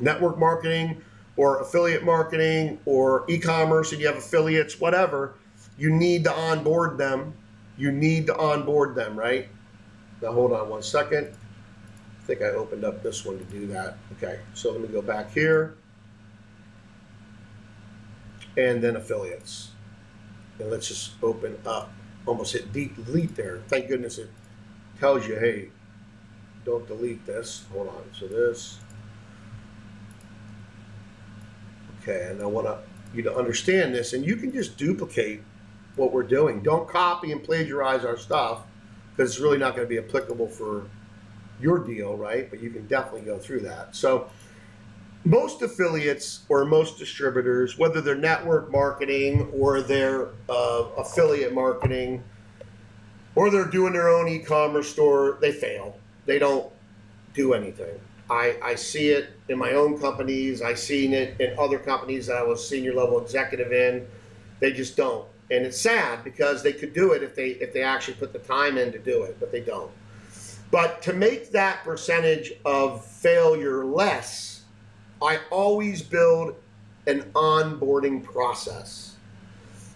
Speaker 1: network marketing or affiliate marketing or e-commerce and you have affiliates, whatever, you need to onboard them. You need to onboard them, right? Now hold on one second. I think I opened up this one to do that. Okay, so let me go back here. And then affiliates. And let's just open up. Almost hit delete there. Thank goodness it tells you, hey, don't delete this. Hold on. So this. Okay, and I want you to understand this, and you can just duplicate what we're doing. Don't copy and plagiarize our stuff because it's really not going to be applicable for your deal, right? But you can definitely go through that. So most affiliates or most distributors, whether they're network marketing or they're affiliate marketing or they're doing their own e-commerce store, they fail. They don't do anything. I see it in my own companies. I've seen it in other companies that I was senior level executive in. They just don't. And it's sad because they could do it if they actually put the time in to do it, but they don't. But to make that percentage of failure less, I always build an onboarding process.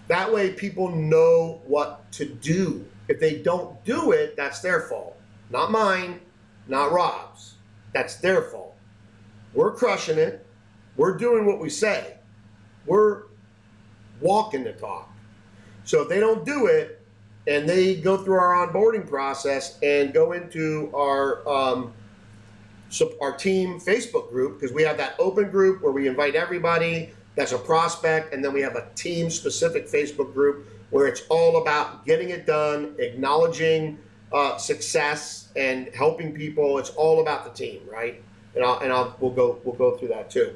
Speaker 1: That way people know what to do. If they don't do it, that's their fault. Not mine, not Rob's. That's their fault. We're crushing it. We're doing what we say. We're walking the talk. So if they don't do it and they go through our onboarding process and go into our team Facebook group, because we have that open group where we invite everybody that's a prospect, and then we have a team specific Facebook group where it's all about getting it done, acknowledging success and helping people. It's all about the team, right? We'll go through that too.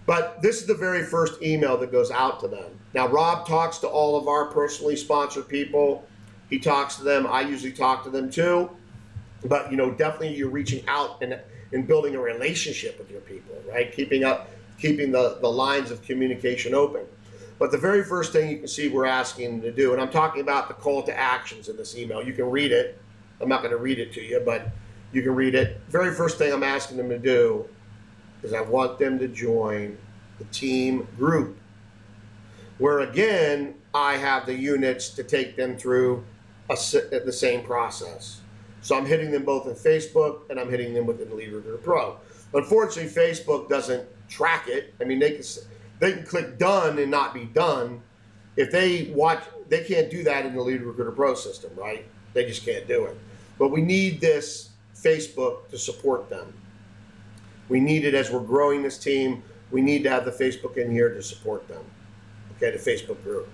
Speaker 1: But this is the very first email that goes out to them. Now Rob talks to all of our personally sponsored people. He talks to them. I usually talk to them too. But definitely you're reaching out and building a relationship with your people, right? Keeping the lines of communication open. But the very first thing you can see we're asking them to do, and I'm talking about the call to actions in this email. You can read it. I'm not going to read it to you, but you can read it. Very first thing I'm asking them to do is I want them to join the team group, where again, I have the units to take them through the same process. So I'm hitting them both in Facebook and I'm hitting them within 𝗪𝗓𝗪 Pro. Unfortunately, Facebook doesn't track it. I mean, they can click done and not be done. If they can't do that in the 𝗪𝗓𝗪 Pro system, right? They just can't do it. But we need this Facebook to support them. We need it as we're growing this team. We need to have the Facebook in here to support them. Okay, the Facebook group.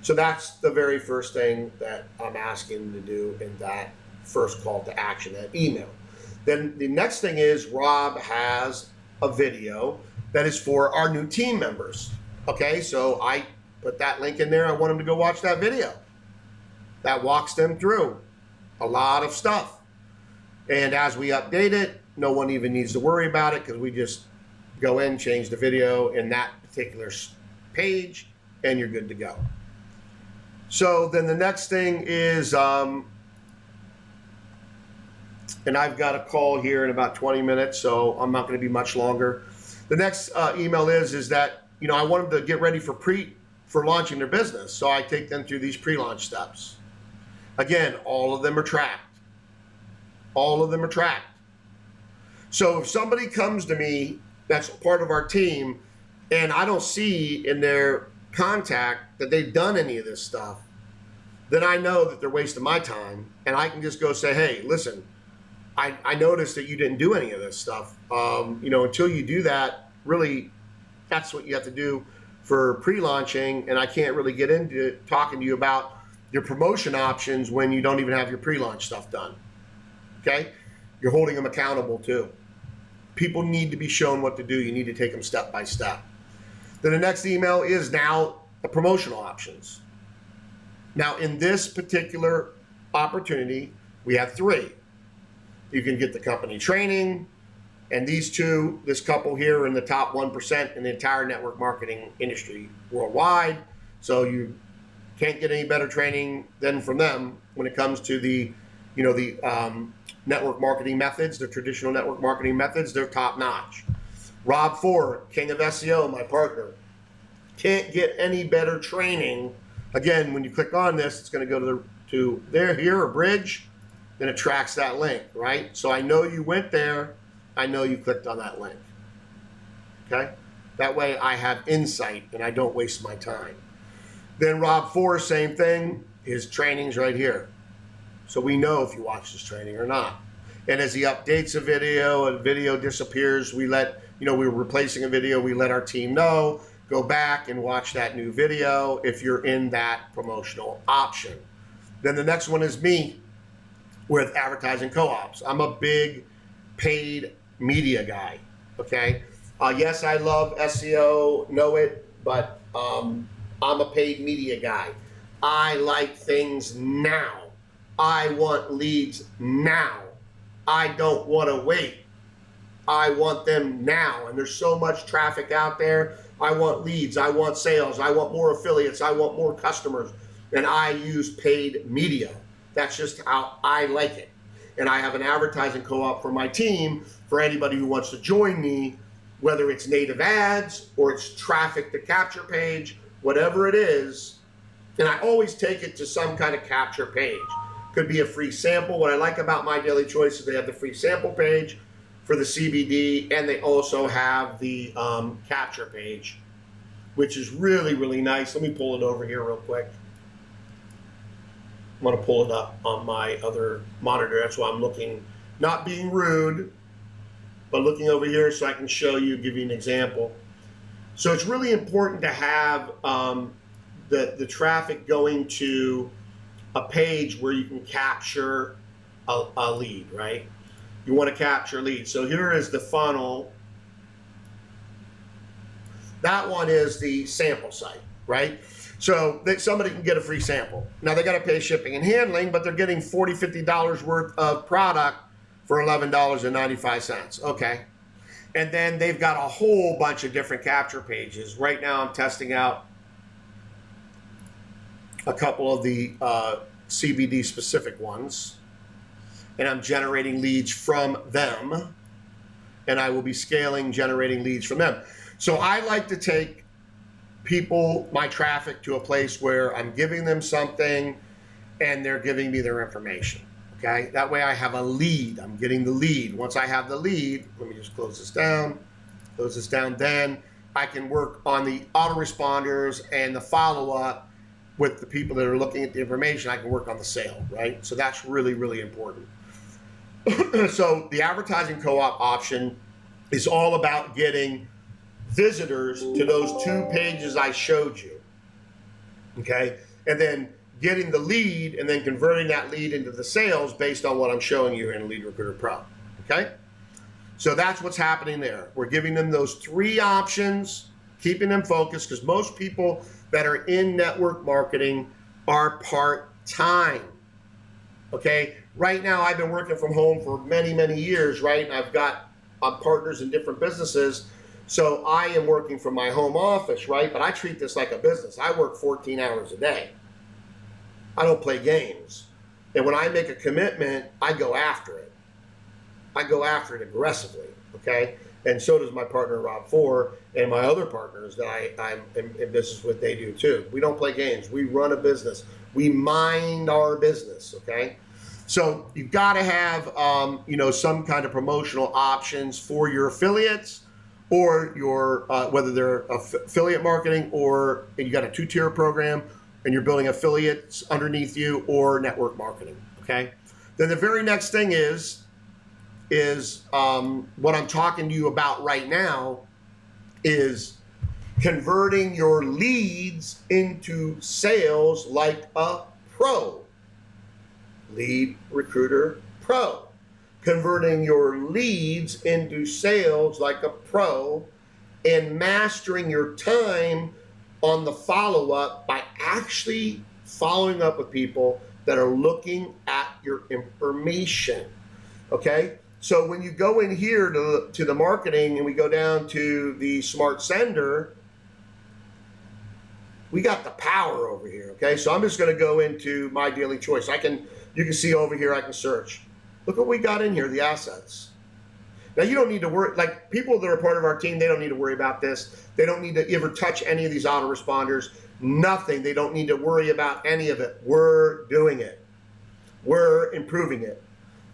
Speaker 1: So that's the very first thing that I'm asking them to do in that first call to action, that email. Then the next thing is Rob has a video that is for our new team members. Okay, so I put that link in there. I want them to go watch that video. That walks them through a lot of stuff. And as we update it, no one even needs to worry about it because we just go in, change the video in that particular page, and you're good to go. So then the next thing is, and I've got a call here in about 20 minutes, so I'm not going to be much longer. The next email is that, I want them to get ready for launching their business. So I take them through these pre-launch steps. Again, all of them are tracked. All of them are tracked. So if somebody comes to me that's part of our team and I don't see in their contact that they've done any of this stuff, then I know that they're wasting my time, and I can just go say, hey, listen, I noticed that you didn't do any of this stuff. Until you do that, really, that's what you have to do for pre-launching, and I can't really get into talking to you about your promotion options when you don't even have your pre-launch stuff done. Okay? You're holding them accountable too. People need to be shown what to do. You need to take them step by step. Then the next email is now the promotional options. Now, in this particular opportunity, we have 3. You can get the company training, and these two, this couple here are in the top 1% in the entire network marketing industry worldwide. So you can't get any better training than from them when it comes to the network marketing methods, the traditional network marketing methods. They're top notch. Rob Ford, King of SEO, my partner. Can't get any better training. Again, when you click on this, it's going to go to there, here, a bridge, then it tracks that link, right? So I know you went there. I know you clicked on that link. Okay? That way I have insight and I don't waste my time. Then Rob Ford, same thing. His training's right here. So we know if you watch this training or not. And as he updates a video disappears, we're replacing a video, we let our team know. Go back and watch that new video if you're in that promotional option. Then the next one is me with advertising co-ops. I'm a big paid media guy, okay? Yes, I love SEO, know it, but I'm a paid media guy. I like things now. I want leads now. I don't want to wait. I want them now. And there's so much traffic out there. I want leads, I want sales, I want more affiliates, I want more customers, and I use paid media. That's just how I like it. And I have an advertising co-op for my team for anybody who wants to join me, whether it's native ads or it's traffic to capture page, whatever it is. And I always take it to some kind of capture page. Could be a free sample. What I like about My Daily Choice is they have the free sample page for the CBD, and they also have the capture page, which is really, really nice. Let me pull it over here real quick. I'm going to pull it up on my other monitor. That's why I'm looking, not being rude, but looking over here so I can show you, give you an example. So it's really important to have the traffic going to a page where you can capture a lead, right? You want to capture leads. So here is the funnel. That one is the sample site, right? So that somebody can get a free sample. Now they got to pay shipping and handling, but they're getting $40, $50 worth of product for $11.95. Okay. And then they've got a whole bunch of different capture pages. Right now I'm testing out a couple of the CBD specific ones, and I'm generating leads from them, and I will be scaling generating leads from them. So I like to take people, my traffic, to a place where I'm giving them something and they're giving me their information. Okay, that way I have a lead. I'm getting the lead. Once I have the lead, let me just close this down, then I can work on the autoresponders and the follow-up with the people that are looking at the information. I can work on the sale, right? So that's really, really important. So the advertising co-op option is all about getting visitors to those 2 pages I showed you, okay? And then getting the lead and then converting that lead into the sales based on what I'm showing you in Lead Recruiter Pro, okay? So that's what's happening there. We're giving them those 3 options, keeping them focused, because most people that are in network marketing are part-time, okay? Right now, I've been working from home for many, many years, right? And I've got partners in different businesses, so I am working from my home office, right? But I treat this like a business. I work 14 hours a day. I don't play games. And when I make a commitment, I go after it. I go after it aggressively, okay? And so does my partner, Rob4, and my other partners that I'm in business with, they do too. We don't play games. We run a business. We mind our business, okay? So you've got to have, some kind of promotional options for your affiliates, or your, whether they're affiliate marketing, or you got a 2-tier program and you're building affiliates underneath you, or network marketing, okay? Then the very next thing is what I'm talking to you about right now, is converting your leads into sales like a pro. Lead Recruiter Pro. Converting your leads into sales like a pro, and mastering your time on the follow-up by actually following up with people that are looking at your information, okay? So when you go in here to the marketing and we go down to the Smart Sender, we got the power over here, okay? So I'm just gonna go into my daily choice. You can see over here, I can search. Look what we got in here, the assets. Now you don't need to worry, like people that are part of our team, they don't need to worry about this. They don't need to ever touch any of these autoresponders, nothing. They don't need to worry about any of it. We're doing it. We're improving it.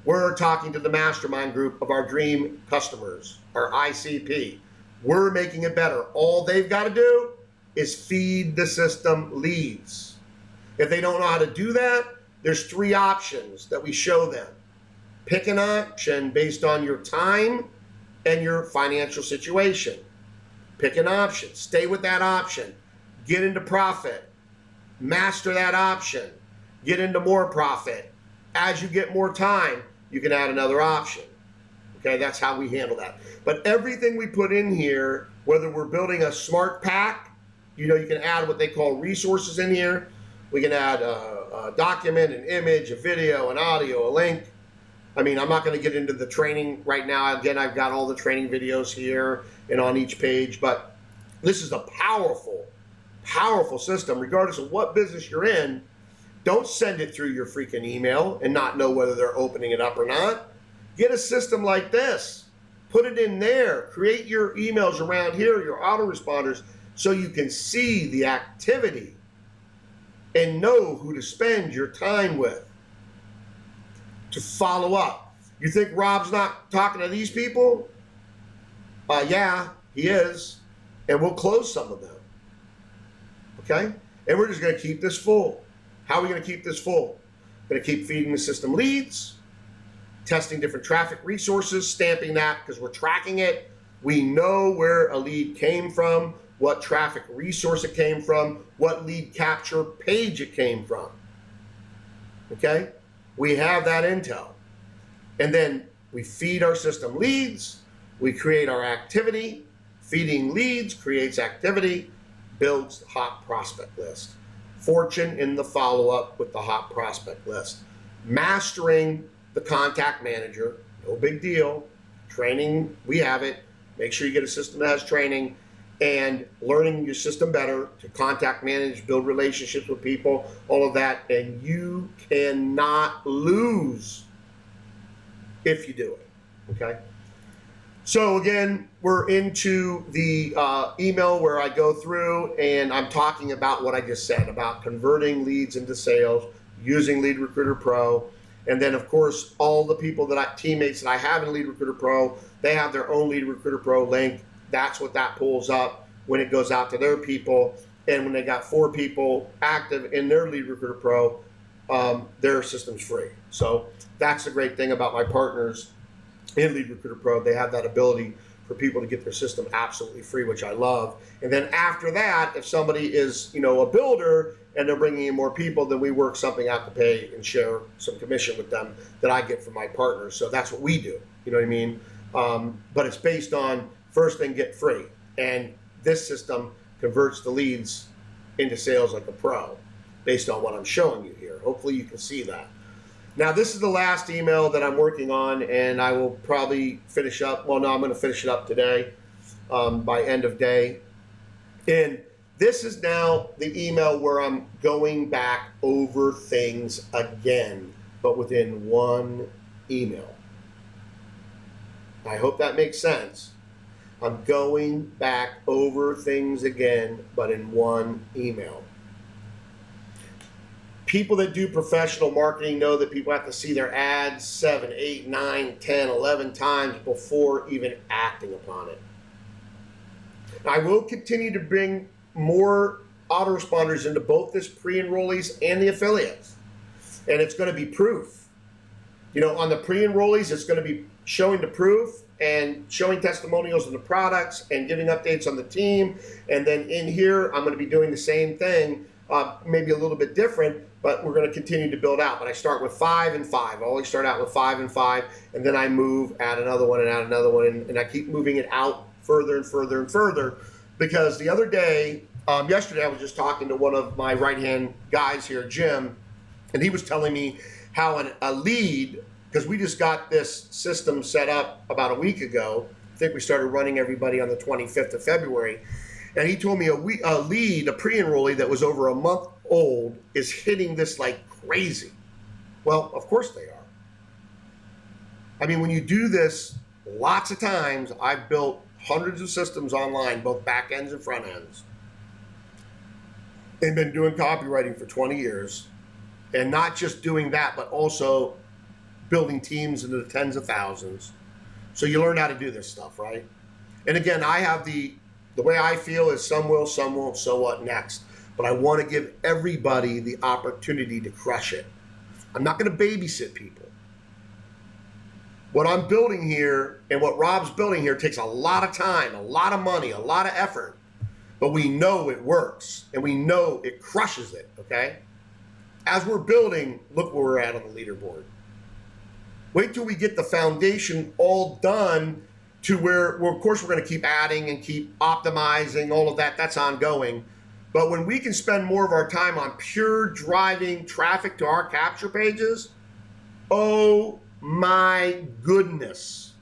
Speaker 1: We're talking to the mastermind group of our dream customers, our ICP. We're making it better. All they've got to do is feed the system leads. If they don't know how to do that, there's 3 options that we show them. Pick an option based on your time and your financial situation. Pick an option. Stay with that option. Get into profit. Master that option. Get into more profit. As you get more time, you can add another option. Okay, that's how we handle that. But everything we put in here, whether we're building a smart pack, you can add what they call resources in here. We can add a document, an image, a video, an audio, a link. I mean, I'm not going to get into the training right now. Again, I've got all the training videos here and on each page, but this is a powerful, powerful system. Regardless of what business you're in, don't send it through your freaking email and not know whether they're opening it up or not. Get a system like this. Put it in there. Create your emails around here, your autoresponders, so you can see the activity and know who to spend your time with to follow up. You think Rob's not talking to these people? Yeah, he is. And we'll close some of them. Okay? And we're just going to keep this full. How are we going to keep this full? Going to keep feeding the system leads, testing different traffic resources, stamping that because we're tracking it. We know where a lead came from, what traffic resource it came from, what lead capture page it came from. Okay? We have that intel. And then we feed our system leads, we create our activity. Feeding leads creates activity. builds the hot prospect list. Fortune in the follow-up with the hot prospect list. Mastering the contact manager, no big deal. Training, we have it. Make sure you get a system that has training, and learning your system better to contact manage, build relationships with people, all of that, and you cannot lose if you do it, okay? So again, we're into the email where I go through and I'm talking about what I just said about converting leads into sales using Lead Recruiter Pro. And then of course, all the people teammates that I have in Lead Recruiter Pro, they have their own Lead Recruiter Pro link. That's what that pulls up when it goes out to their people. And when they got 4 people active in their Lead Recruiter Pro, their system's free. So that's the great thing about my partners in Lead Recruiter Pro. They have that ability for people to get their system absolutely free, which I love. And then after that, if somebody is, a builder and they're bringing in more people, then we work something out to pay and share some commission with them that I get from my partners. So that's what we do. You know what I mean? But it's based on first thing, get free. And this system converts the leads into sales like a pro based on what I'm showing you here. Hopefully you can see that. Now, this is the last email that I'm working on, and I will probably finish up. Well, no, I'm going to finish it up today by end of day. And this is now the email where I'm going back over things again, but within one email. I hope that makes sense. I'm going back over things again, but in one email. People that do professional marketing know that people have to see their ads 7, 8, 9, 10, 11 times before even acting upon it. I will continue to bring more autoresponders into both this pre-enrollees and the affiliates. And it's going to be proof. On the pre-enrollees, it's going to be showing the proof and showing testimonials of the products and giving updates on the team. And then in here, I'm going to be doing the same thing, maybe a little bit different, but we're going to continue to build out. But I start with 5 and 5. I always start out with 5 and 5, and then I move, add another one and add another one, and I keep moving it out further and further and further. Because the other day, yesterday, I was just talking to one of my right-hand guys here, Jim, and he was telling me how a lead, because we just got this system set up about a week ago. I think we started running everybody on the 25th of February. And he told me a lead, a pre-enrollee that was over a month old, is hitting this like crazy. Well, of course they are. I mean, when you do this lots of times, I've built hundreds of systems online, both back ends and front ends. And been doing copywriting for 20 years. And not just doing that, but also building teams into the tens of thousands. So you learn how to do this stuff, right? And again, I have the way I feel is some will, some won't, so what next? But I want to give everybody the opportunity to crush it. I'm not going to babysit people. What I'm building here and what Rob's building here takes a lot of time, a lot of money, a lot of effort. But we know it works and we know it crushes it, okay? As we're building, look where we're at on the leaderboard. Wait till we get the foundation all done to where, well, of course, we're going to keep adding and keep optimizing, all of that. That's ongoing. But when we can spend more of our time on pure driving traffic to our capture pages, oh my goodness.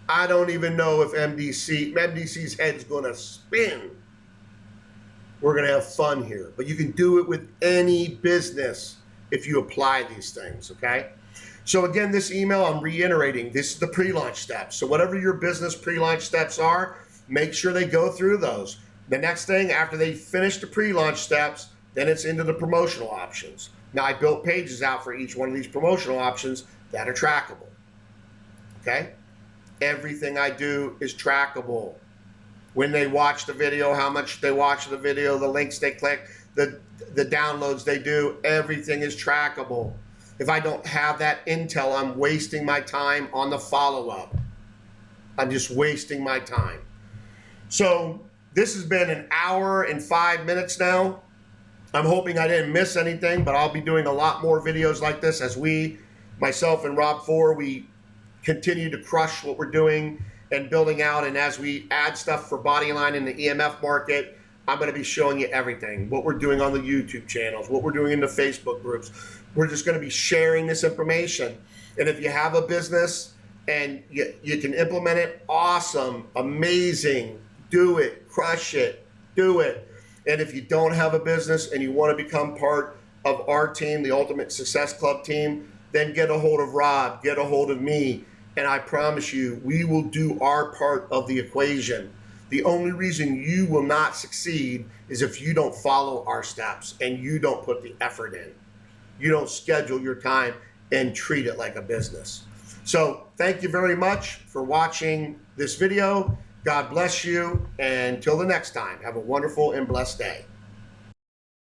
Speaker 1: I don't even know if MDC's head's going to spin. We're going to have fun here. But you can do it with any business if you apply these things, okay? So again, this email, I'm reiterating, this is the pre-launch steps. So whatever your business pre-launch steps are, make sure they go through those. The next thing, after they finish the pre-launch steps, then it's into the promotional options. Now, I built pages out for each one of these promotional options that are trackable, okay? Everything I do is trackable. When they watch the video, how much they watch the video, the links they click, the downloads they do, everything is trackable. If I don't have that intel, I'm wasting my time on the follow-up. I'm just wasting my time. So this has been an hour and 5 minutes now. I'm hoping I didn't miss anything, but I'll be doing a lot more videos like this as myself and Rob Four, we continue to crush what we're doing and building out. And as we add stuff for Bodyline in the EMF market, I'm going to be showing you everything, what we're doing on the YouTube channels, what we're doing in the Facebook groups. We're just going to be sharing this information. And if you have a business and you can implement it, awesome, amazing, do it, crush it, do it. And if you don't have a business and you want to become part of our team, the Ultimate Success Club team, then get a hold of Rob, get a hold of me, and I promise you, we will do our part of the equation. The only reason you will not succeed is if you don't follow our steps and you don't put the effort in. You don't schedule your time and treat it like a business. So thank you very much for watching this video. God bless you, and until the next time, have a wonderful and blessed day.